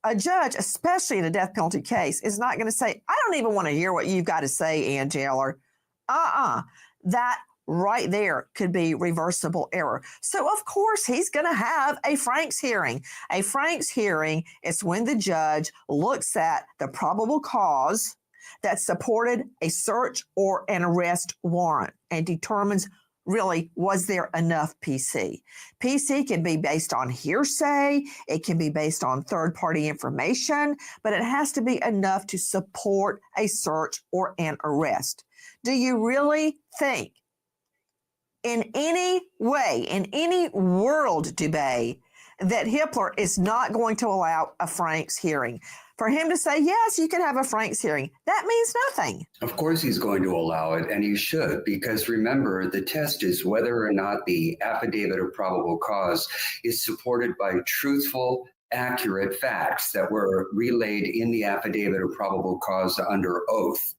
A judge, especially in a death penalty case, is not going to say, I don't even want to hear what you've got to say, Ann Taylor. That right there could be reversible error. So, of course, he's going to have a Franks hearing. A Franks hearing is when the judge looks at the probable cause that supported a search or an arrest warrant and determines, really, was there enough PC? PC can be based on hearsay. It can be based on third-party information, but it has to be enough to support a search or an arrest. Do you really think in any way, in any world debate, that Hippler is not going to allow a Franks hearing? For him to say, yes, you can have a Franks hearing, that means nothing. Of course he's going to allow it, and he should, because remember, the test is whether or not the affidavit of probable cause is supported by truthful, accurate facts that were relayed in the affidavit of probable cause under oath.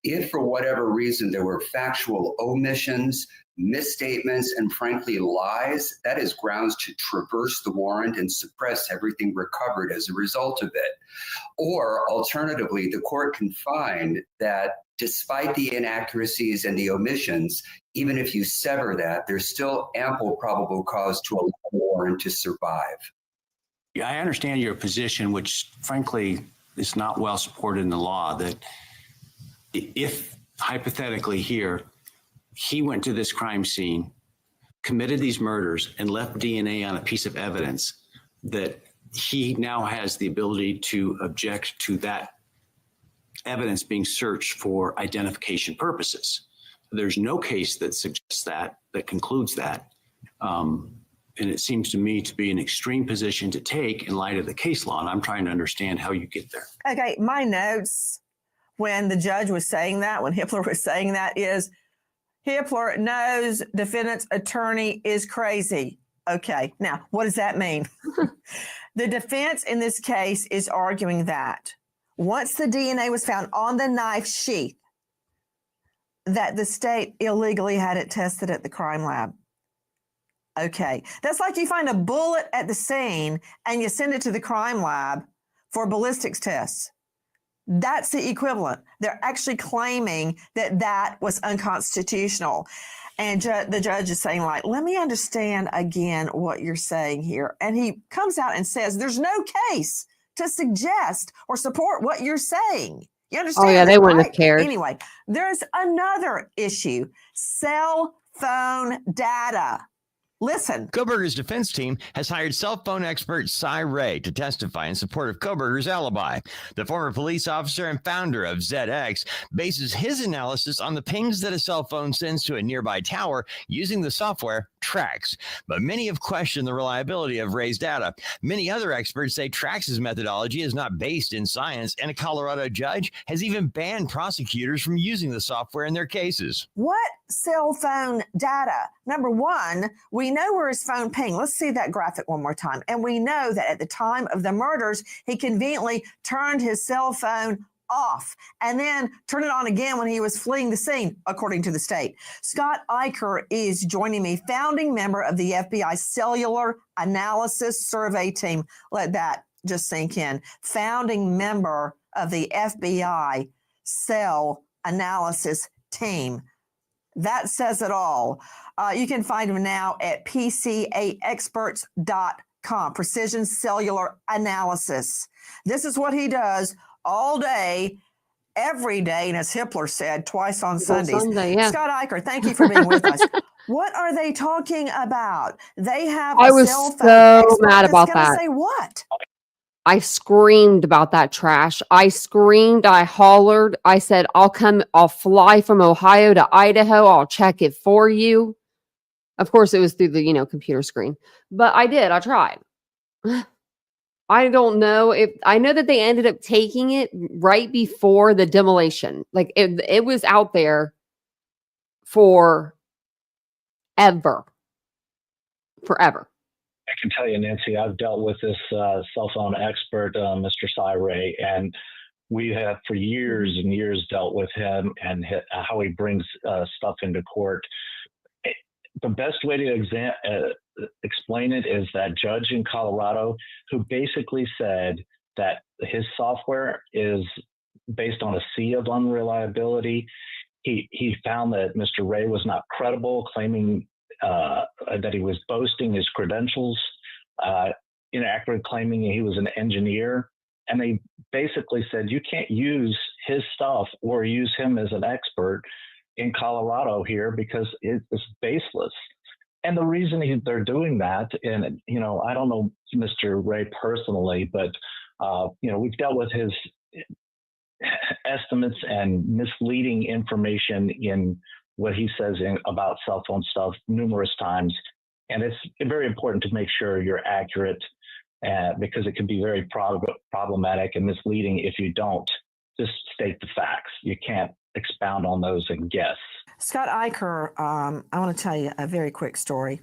If for whatever reason there were factual omissions, misstatements, and frankly lies, that is grounds to traverse the warrant and suppress everything recovered as a result of it. Or alternatively, the court can find that despite the inaccuracies and the omissions, even if you sever that, there's still ample probable cause to allow the warrant to survive. Yeah, I understand your position, which frankly is not well supported in the law, that if hypothetically here, he went to this crime scene, committed these murders, and left DNA on a piece of evidence, that he now has the ability to object to that evidence being searched for identification purposes. There's no case that suggests that concludes that. And it seems to me to be an extreme position to take in light of the case law. And I'm trying to understand how you get there. Okay, my notes when the judge was saying that, when Hippler was saying that, is Hippler knows defendant's attorney is crazy. Okay, now what does that mean? The defense in this case is arguing that once the DNA was found on the knife sheath, that the state illegally had it tested at the crime lab. Okay, that's like you find a bullet at the scene and you send it to the crime lab for ballistics tests. That's the equivalent. They're actually claiming that that was unconstitutional. And the judge is saying, like, let me understand again what you're saying here. And he comes out and says, there's no case to suggest or support what you're saying. You understand? Oh, yeah, they wouldn't have cared. Anyway, there's another issue, cell phone data. Listen. Kohberger's defense team has hired cell phone expert Cy Ray to testify in support of Kohberger's alibi. The former police officer and founder of ZX bases his analysis on the pings that a cell phone sends to a nearby tower using the software Trax. But many have questioned the reliability of Ray's data. Many other experts say Trax's methodology is not based in science, and a Colorado judge has even banned prosecutors from using the software in their cases. What cell phone data. Number one, we know where his phone pinged. Let's see that graphic one more time. And we know that at the time of the murders, he conveniently turned his cell phone off and then turned it on again when he was fleeing the scene, according to the state. Scott Eicher is joining me, founding member of the FBI Cellular Analysis Survey Team. Let that just sink in. Founding member of the FBI Cell Analysis Team. That says it all. You can find him now at pcaexperts.com, Precision Cellular Analysis. This is what he does all day, every day, and as Hippler said, twice on Sundays. Sunday, yeah. Scott Eicher, thank you for being with us. What are they talking about? They have I a was cell phone so expert mad that's about gonna that. say what? I screamed about that trash. I screamed, I hollered. I said, I'll fly from Ohio to Idaho. I'll check it for you. Of course, it was through the, computer screen, but I did. I tried. I don't know I know that they ended up taking it right before the demolition. Like it was out there for forever. I can tell you, Nancy, I've dealt with this cell phone expert, Mr. Cy Ray, and we have for years and years dealt with him and how he brings stuff into court. The best way to explain it is that judge in Colorado who basically said that his software is based on a sea of unreliability. He found that Mr. Ray was not credible, claiming that he was boasting his credentials, inaccurate, claiming he was an engineer. And they basically said, you can't use his stuff or use him as an expert in Colorado here because it's baseless. And the reason they're doing that, and, I don't know Mr. Ray personally, but, we've dealt with his estimates and misleading information in what he says about cell phone stuff numerous times. And it's very important to make sure you're accurate because it can be very problematic and misleading if you don't just state the facts. You can't expound on those and guess. Scott Eicher, I want to tell you a very quick story.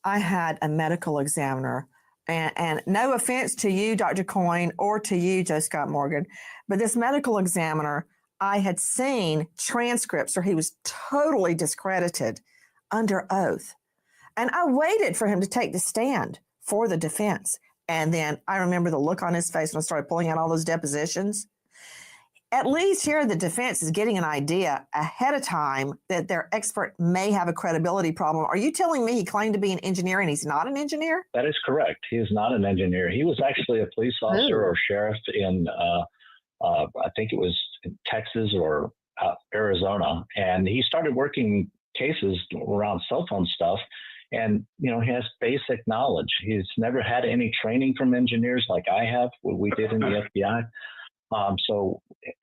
I had a medical examiner, and no offense to you, Dr. Coyne, or to you, Joe Scott Morgan, but this medical examiner, I had seen transcripts where he was totally discredited under oath. And I waited for him to take the stand for the defense. And then I remember the look on his face when I started pulling out all those depositions. At least here the defense is getting an idea ahead of time that their expert may have a credibility problem. Are you telling me he claimed to be an engineer and he's not an engineer? That is correct. He is not an engineer. He was actually a police officer or sheriff in, I think it was in Texas or Arizona. And he started working cases around cell phone stuff. And, he has basic knowledge. He's never had any training from engineers like I have, what we did in the FBI. So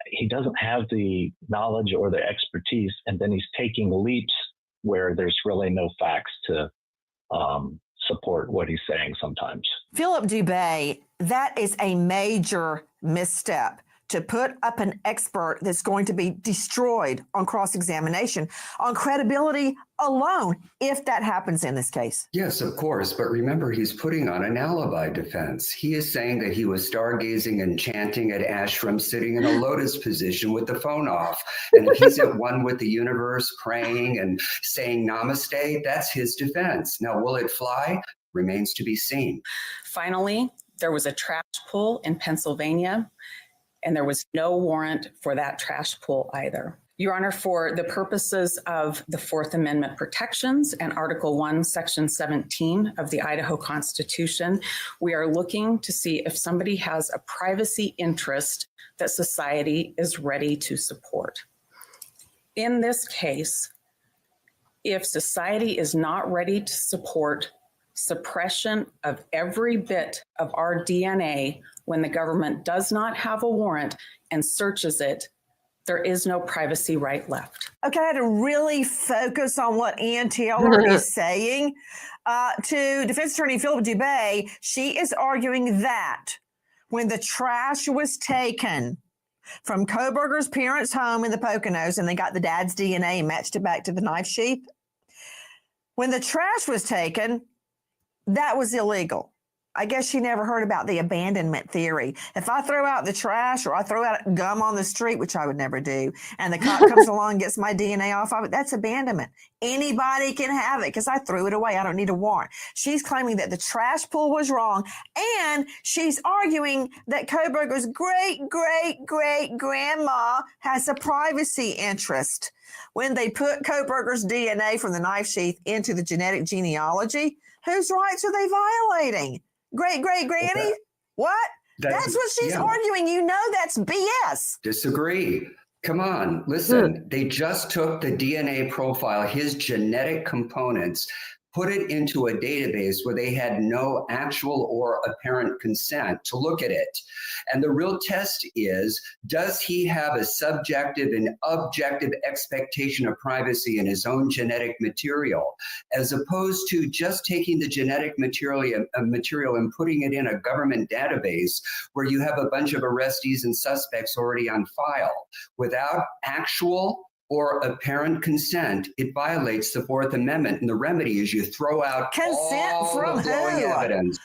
he doesn't have the knowledge or the expertise, and then he's taking leaps where there's really no facts to support what he's saying sometimes. Philip Dubé, that is a major misstep to put up an expert that's going to be destroyed on cross-examination, on credibility alone, if that happens in this case. Yes, of course. But remember, he's putting on an alibi defense. He is saying that he was stargazing and chanting at ashram, sitting in a lotus position with the phone off. And if he's at one with the universe, praying and saying namaste, that's his defense. Now, will it fly? Remains to be seen. Finally, there was a trash pull in Pennsylvania, and there was no warrant for that trash pull either. Your Honor, for the purposes of the Fourth Amendment protections and Article 1, Section 17 of the Idaho Constitution, we are looking to see if somebody has a privacy interest that society is ready to support. In this case, if society is not ready to support suppression of every bit of our DNA when the government does not have a warrant and searches it, there is no privacy right left. Okay, I had to really focus on what Ann Taylor is saying. To Defense Attorney Philip Dubé, she is arguing that when the trash was taken, from Kohberger's parents' home in the Poconos, and they got the dad's DNA and matched it back to the knife sheath. When the trash was taken, that was illegal. I guess she never heard about the abandonment theory. If I throw out the trash or I throw out gum on the street, which I would never do, and the cop comes along and gets my DNA off of it, that's abandonment. Anybody can have it because I threw it away. I don't need a warrant. She's claiming that the trash pull was wrong, and she's arguing that Kohberger's great-great-great-grandma has a privacy interest. When they put Kohberger's DNA from the knife sheath into the genetic genealogy, whose rights are they violating? Great-great-granny? What? That's what she's arguing. You know that's BS. Disagree. Come on, listen. They just took the DNA profile, his genetic components, put it into a database where they had no actual or apparent consent to look at it. And the real test is, does he have a subjective and objective expectation of privacy in his own genetic material, as opposed to just taking the genetic material and putting it in a government database where you have a bunch of arrestees and suspects already on file without actual or apparent consent. It violates the Fourth Amendment, and the remedy is you throw out consent all from the glowing who? evidence.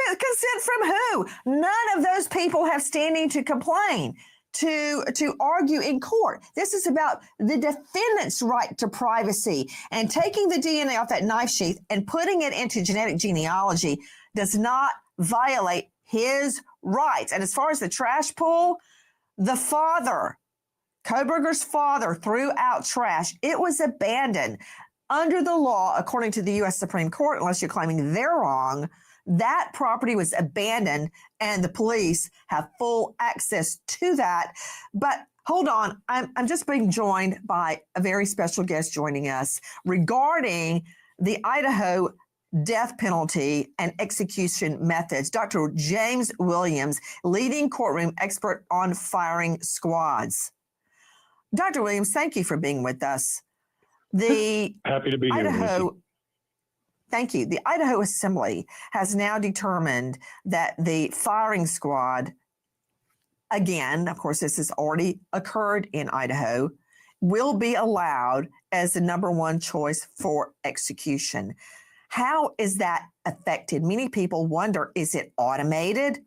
Consent from who? None of those people have standing to complain, to argue in court. This is about the defendant's right to privacy, and taking the DNA off that knife sheath and putting it into genetic genealogy does not violate his rights. And as far as the trash pull, the father, Kohberger's father, threw out trash. It was abandoned. Under the law, according to the U.S. Supreme Court, unless you're claiming they're wrong, that property was abandoned and the police have full access to that. But hold on, I'm just being joined by a very special guest joining us regarding the Idaho death penalty and execution methods. Dr. James Williams, leading courtroom expert on firing squads. Dr. Williams, thank you for being with us. Happy to be here. Thank you. The Idaho Assembly has now determined that the firing squad, again, of course, this has already occurred in Idaho, will be allowed as the number one choice for execution. How is that affected? Many people wonder, is it automated,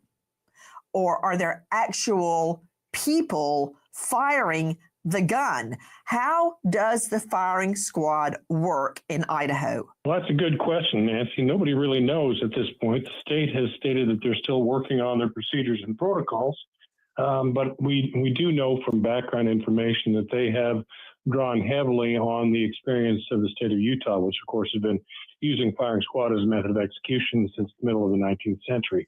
or are there actual people firing the gun? How does the firing squad work in Idaho? Well, that's a good question, Nancy. Nobody really knows at this point. The state has stated that they're still working on their procedures and protocols, but we do know from background information that they have drawn heavily on the experience of the state of Utah, which of course has been using firing squad as a method of execution since the middle of the 19th century.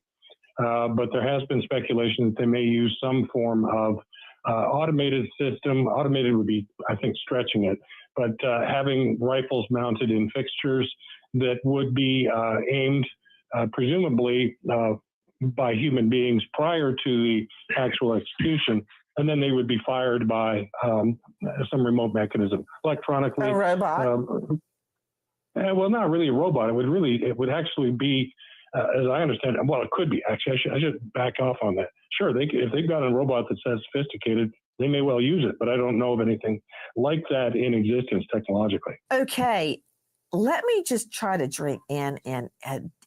But there has been speculation that they may use some form of automated system. Automated would be, I think, stretching it, but having rifles mounted in fixtures that would be aimed presumably by human beings prior to the actual execution, and then they would be fired by some remote mechanism, electronically. A robot? Well, not really a robot. It would actually be, as I understand it, well, it could be actually. I should back off on that. Sure, if they've got a robot that's that sophisticated, they may well use it, but I don't know of anything like that in existence technologically. Okay, let me just try to drink in and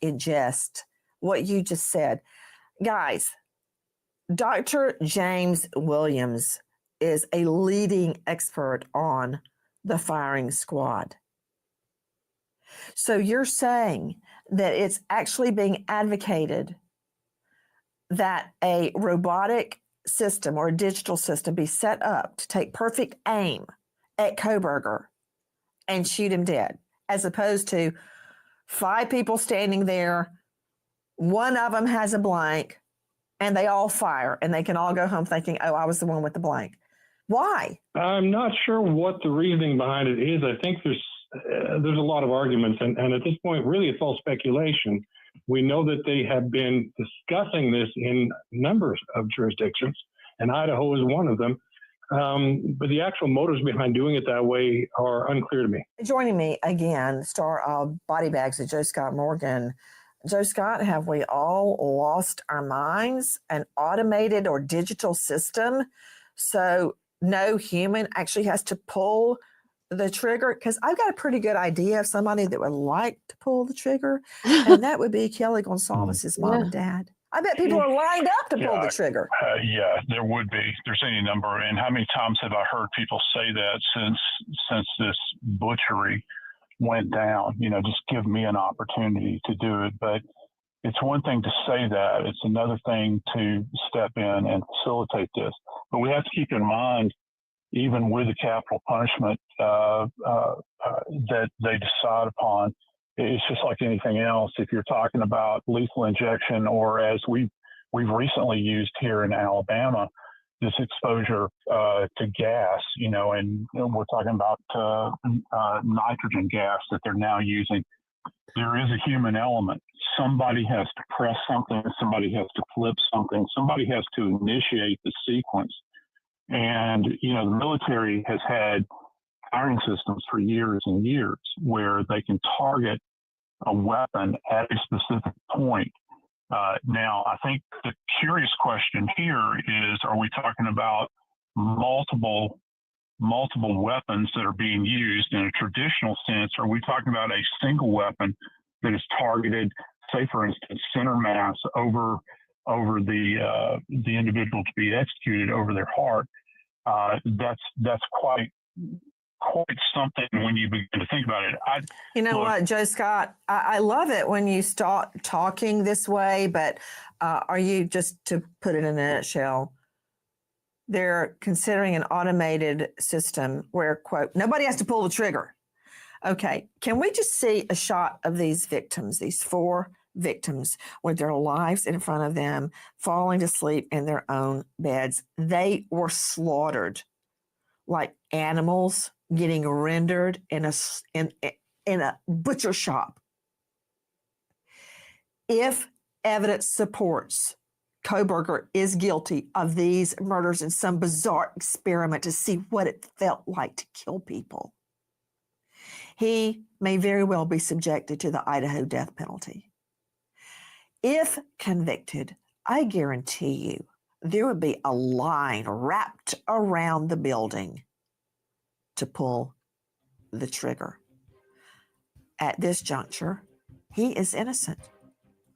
ingest what you just said. Guys, Dr. James Williams is a leading expert on the firing squad. So you're saying that it's actually being advocated that a robotic system or a digital system be set up to take perfect aim at Kohberger and shoot him dead, as opposed to 5 people standing there, one of them has a blank, and they all fire, and they can all go home thinking, oh, I was the one with the blank. Why? I'm not sure what the reasoning behind it is. I think there's a lot of arguments, and at this point, really, it's all speculation. We know that they have been discussing this in numbers of jurisdictions, and Idaho is one of them. But the actual motives behind doing it that way are unclear to me. Joining me again, star of Body Bags of Joe Scott Morgan, Joe Scott, have we all lost our minds? An automated or digital system, so no human actually has to pull the trigger? Because I've got a pretty good idea of somebody that would like to pull the trigger, and that would be Kelly Goncalves' mom and dad. I bet people are lined up to pull the trigger. Yeah, there would be. There's any number. And how many times have I heard people say that since this butchery went down? You know, just give me an opportunity to do it. But it's one thing to say that. It's another thing to step in and facilitate this. But we have to keep in mind, even with the capital punishment that they decide upon, it's just like anything else. If you're talking about lethal injection, or as we've recently used here in Alabama, this exposure to gas, you know, and we're talking about nitrogen gas that they're now using. There is a human element. Somebody has to press something. Somebody has to flip something. Somebody has to initiate the sequence. And, you know, the military has had firing systems for years and years where they can target a weapon at a specific point. Now, I think the curious question here is, are we talking about multiple weapons that are being used in a traditional sense? Or are we talking about a single weapon that is targeted, say, for instance, center mass over the individual to be executed over their heart? That's quite something when you begin to think about it. You know what, Joe Scott, I love it when you start talking this way, but are you, just to put it in a nutshell, they're considering an automated system where, quote, nobody has to pull the trigger. Okay, can we just see a shot of these victims, these 4 victims, with their lives in front of them, falling to sleep in their own beds? They were slaughtered like animals getting rendered in a butcher shop. If evidence supports Kohberger is guilty of these murders in some bizarre experiment to see what it felt like to kill people, he may very well be subjected to the Idaho death penalty. If convicted, I guarantee you there would be a line wrapped around the building to pull the trigger. At this juncture, he is innocent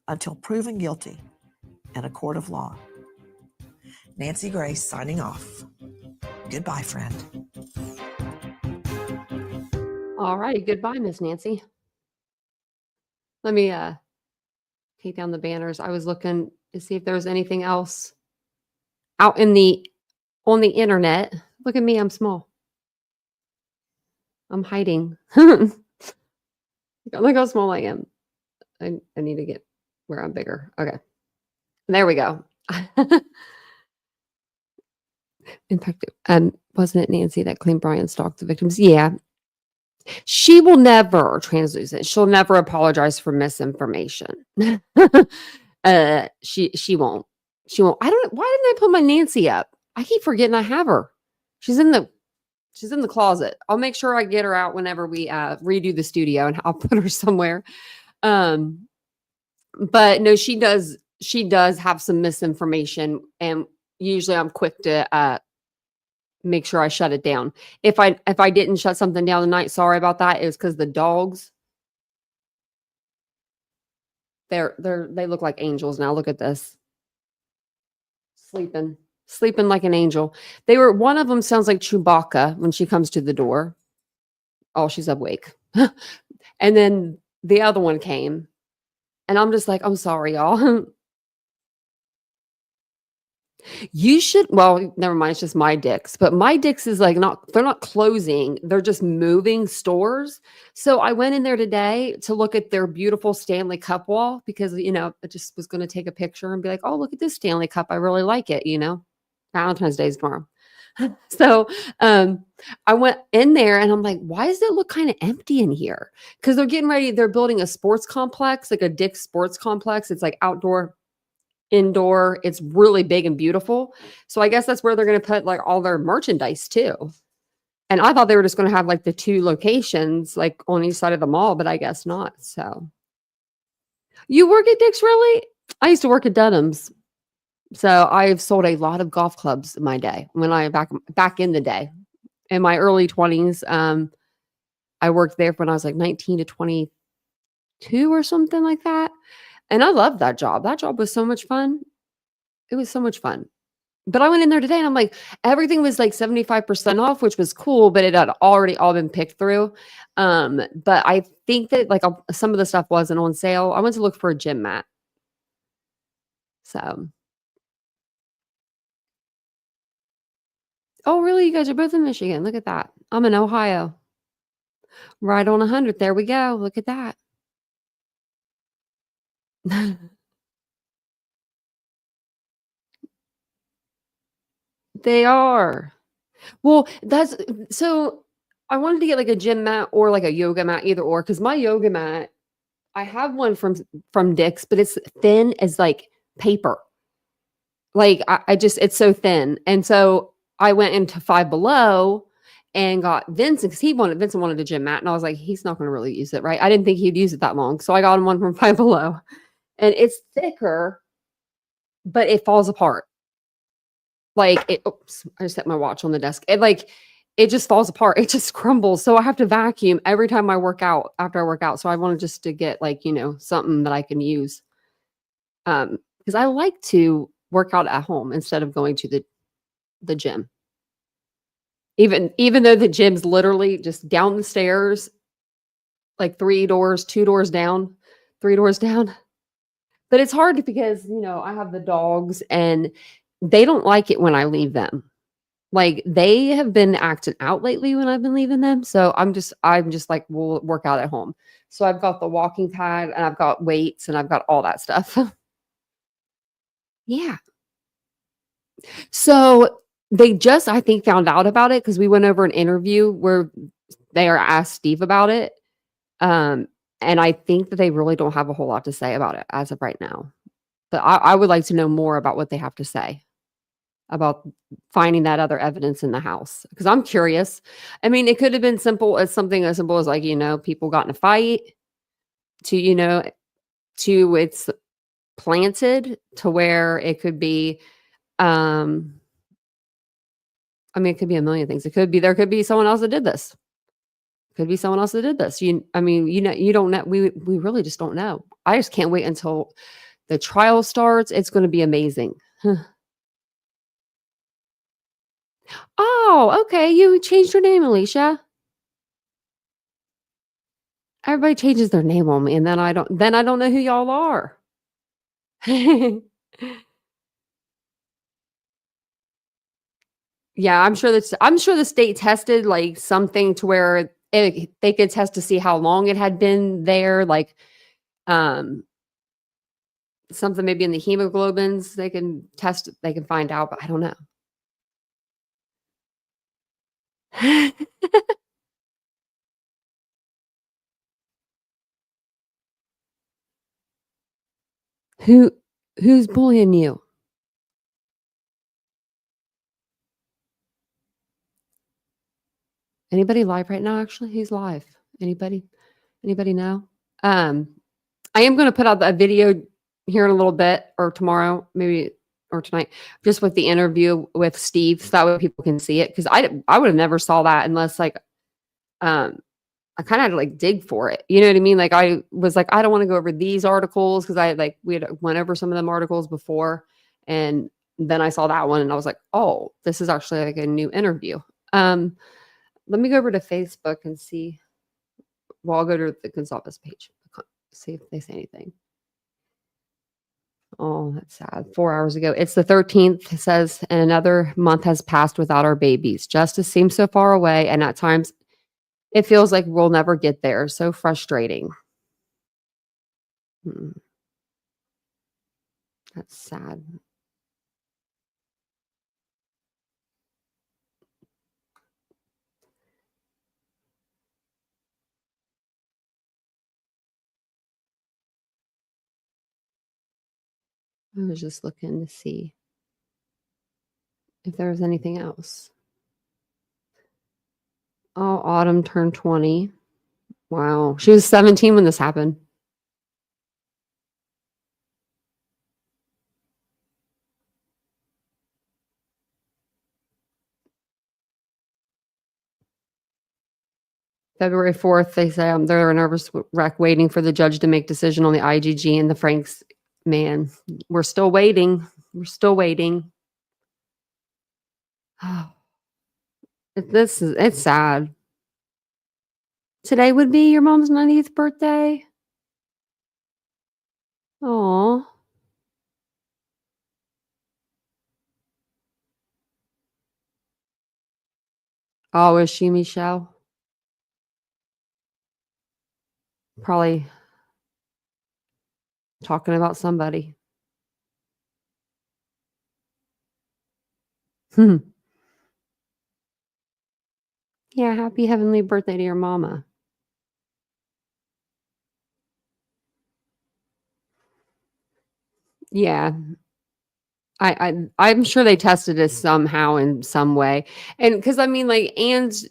until proven guilty in a court of law. Nancy Grace signing off. Goodbye, friend. All right. Goodbye, Miss Nancy. Let me take down the banners. I was looking to see if there was anything else out on the internet. Look at me, I'm small. I'm hiding. Look how small I am. I need to get where I'm bigger. Okay. There we go. In fact, wasn't it Nancy that claimed Bryan stalked the victims? Yeah. She will never translucent. She'll never apologize for misinformation. She won't. She won't. I don't. Why didn't I put my Nancy up? I keep forgetting I have her. She's in the closet. I'll make sure I get her out whenever we redo the studio, and I'll put her somewhere. But no, she does have some misinformation, and usually I'm quick to make sure I shut it down. If I didn't shut something down tonight, sorry about that. It was because the dogs, they look like angels now. Look at this. Sleeping like an angel. One of them sounds like Chewbacca when she comes to the door. Oh, she's awake. And then the other one came, and I'm just like, I'm sorry, y'all. You should, well, never mind. It's just my Dick's, but my Dick's is like they're not closing. They're just moving stores. So I went in there today to look at their beautiful Stanley Cup wall because, I just was going to take a picture and be like, oh, look at this Stanley Cup. I really like it. Valentine's Day is tomorrow. So I went in there and I'm like, why does it look kind of empty in here? Because they're building a sports complex, like a Dick's sports complex. It's like outdoor, indoor. It's really big and beautiful. So I guess that's where they're going to put like all their merchandise too. And I thought they were just going to have like the 2 locations like on each side of the mall, but I guess not. So You work at Dick's, really? I used to work at Dunham's. So I've sold a lot of golf clubs in my day when I back in the day. In my early 20s, I worked there when I was like 19 to 22 or something like that. And I loved that job. That job was so much fun. It was so much fun. But I went in there today and I'm like, everything was like 75% off, which was cool, but it had already all been picked through. But I think that like some of the stuff wasn't on sale. I went to look for a gym mat. So. Oh, really? You guys are both in Michigan. Look at that. I'm in Ohio. Right on 100. There we go. Look at that. They are. Well, that's so I wanted to get like a gym mat or like a yoga mat, either or, because my yoga mat, I have one from Dick's, but it's thin as like paper. Like I just it's so thin. And so I went into Five Below and got Vincent because Vincent wanted a gym mat. And I was like, he's not going to really use it, right? I didn't think he'd use it that long. So I got him one from Five Below. And it's thicker, but it falls apart. Like it, oops, I just set my watch on the desk. It just falls apart. It just crumbles. So I have to vacuum every time I work out after I work out. So I wanted just to get like, something that I can use. Because I like to work out at home instead of going to the gym. Even though the gym's literally just down the stairs, like 2 doors down. But it's hard because, I have the dogs and they don't like it when I leave them. Like they have been acting out lately when I've been leaving them. So I'm just like, we'll work out at home. So I've got the walking pad and I've got weights and I've got all that stuff. Yeah. So they just, I think, found out about it because we went over an interview where they are asked Steve about it. And I think that they really don't have a whole lot to say about it as of right now. But I would like to know more about what they have to say about finding that other evidence in the house. Because I'm curious. I mean, it could have been something as simple as like, people got in a fight to it's planted to where it could be, it could be a million things. There could be someone else that did this. Could be someone else that did this. You don't know. We really just don't know. I just can't wait until the trial starts. It's going to be amazing. Oh, okay. You changed your name, Alicia. Everybody changes their name on me, and then I don't know who y'all are. Yeah, I'm sure the state tested like something to where they could test to see how long it had been there, like something maybe in the hemoglobins they can test, they can find out, but I don't know. Who's bullying you? Anybody live right now? Actually, who's live? Anybody know? I am going to put out a video here in a little bit, or tomorrow, maybe, or tonight, just with the interview with Steve, so that way people can see it. Because I would have never saw that unless like, I kind of had to like dig for it. You know what I mean? Like I was like, I don't want to go over these articles because we had went over some of them articles before, and then I saw that one and I was like, oh, this is actually like a new interview. Let me go over to Facebook and see. Well, I'll go to the Goncalves page, see if they say anything. Oh, that's sad. 4 hours ago. It's the 13th, it says, and another month has passed without our babies. Justice seems so far away, and at times it feels like we'll never get there. So frustrating. That's sad. I was just looking to see if there was anything else. Oh, Autumn turned 20. Wow. She was 17 when this happened. February 4th, they say they're a nervous wreck waiting for the judge to make decision on the IGG and the Franks. Man, we're still waiting. We're still waiting. It's sad. Today would be your mom's 90th birthday. Oh. Oh, is she, Michelle? Probably talking about somebody. Yeah, happy heavenly birthday to your mama. Yeah. I'm sure they tested us somehow in some way. And because I mean, like, Anne's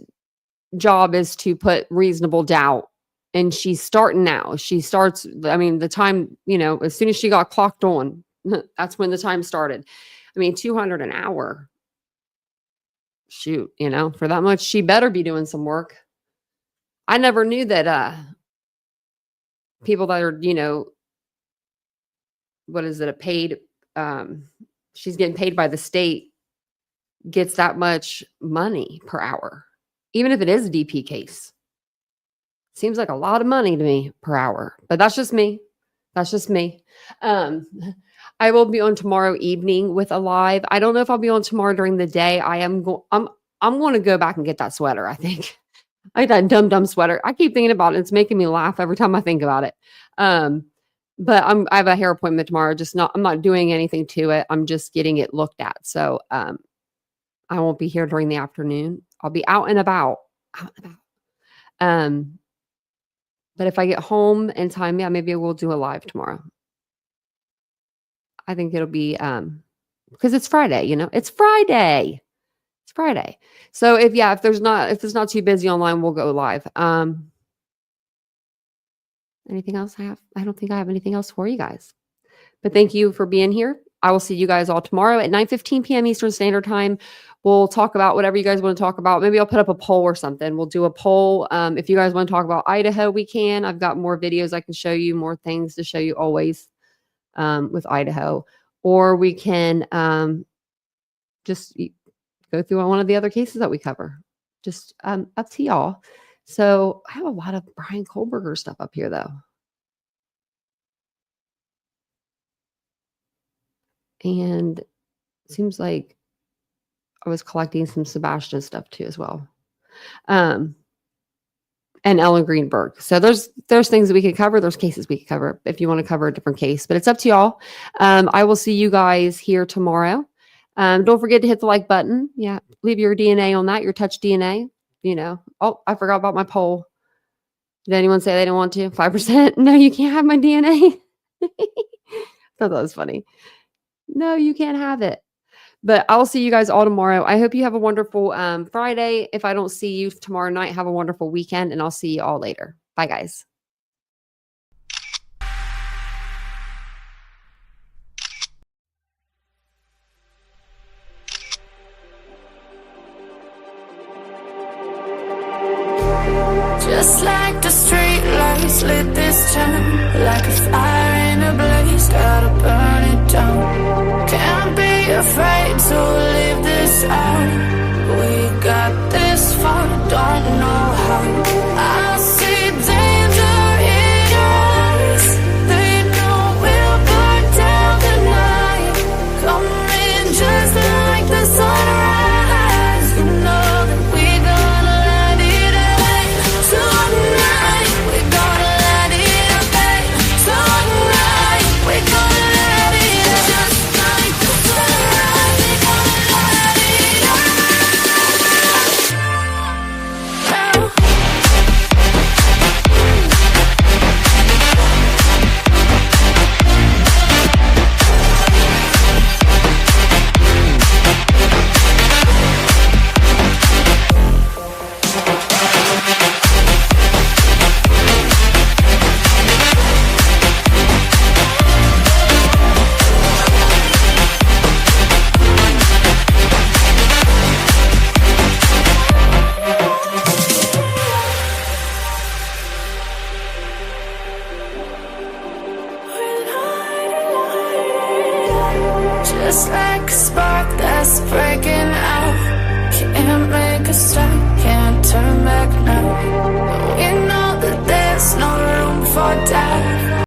job is to put reasonable doubt. And she's starting now. She starts, I mean, the time, as soon as she got clocked on, that's when the time started. I mean, 200 an hour. Shoot, for that much, she better be doing some work. I never knew that people that are, what is it, a paid, she's getting paid by the state, gets that much money per hour, even if it is a DP case. Seems like a lot of money to me per hour, but that's just me. That's just me. I will be on tomorrow evening with a live. I don't know if I'll be on tomorrow during the day. I'm going to go back and get that sweater. I think like that dumb sweater. I keep thinking about it. It's making me laugh every time I think about it. But I have a hair appointment tomorrow. I'm not doing anything to it. I'm just getting it looked at. So, I won't be here during the afternoon. I'll be out and about. But if I get home in time, yeah, maybe we'll do a live tomorrow. I think it'll be, because it's Friday, it's Friday. It's Friday. So if it's not too busy online, we'll go live. Anything else I don't think I have anything else for you guys. But thank you for being here. I will see you guys all tomorrow at 9:15 p.m. Eastern Standard Time. We'll talk about whatever you guys want to talk about. Maybe I'll put up a poll or something. We'll do a poll. If you guys want to talk about Idaho, we can. I've got more videos I can show you, more things to show you always with Idaho. Or we can just go through one of the other cases that we cover. Just up to y'all. So I have a lot of Bryan Kohberger stuff up here, though. And it seems like I was collecting some Sebastian stuff, too, as well. And Ellen Greenberg. So there's things that we could cover. There's cases we could cover if you want to cover a different case. But it's up to y'all. I will see you guys here tomorrow. Don't forget to hit the like button. Yeah, leave your DNA on that, your touch DNA. Oh, I forgot about my poll. Did anyone say they didn't want to? 5%? No, you can't have my DNA. I thought that was funny. No, you can't have it. But I'll see you guys all tomorrow. I hope you have a wonderful Friday. If I don't see you tomorrow night, have a wonderful weekend, and I'll see you all later. Bye, guys. Just like the street lights lit this town, like a fire in a blaze, gotta burn it down. Can't be afraid to leave this out. We got this far, don't know how. I see danger in your eyes. They know we'll burn down the night. Coming just like the sunrise. You know that we gonna light it up tonight. We gonna light it up tonight. We gonna light it up just like the sunrise. We gonna light it up now. just like a spark that's breaking out. Can't make a stop, can't turn back now. We know that there's no room for doubt.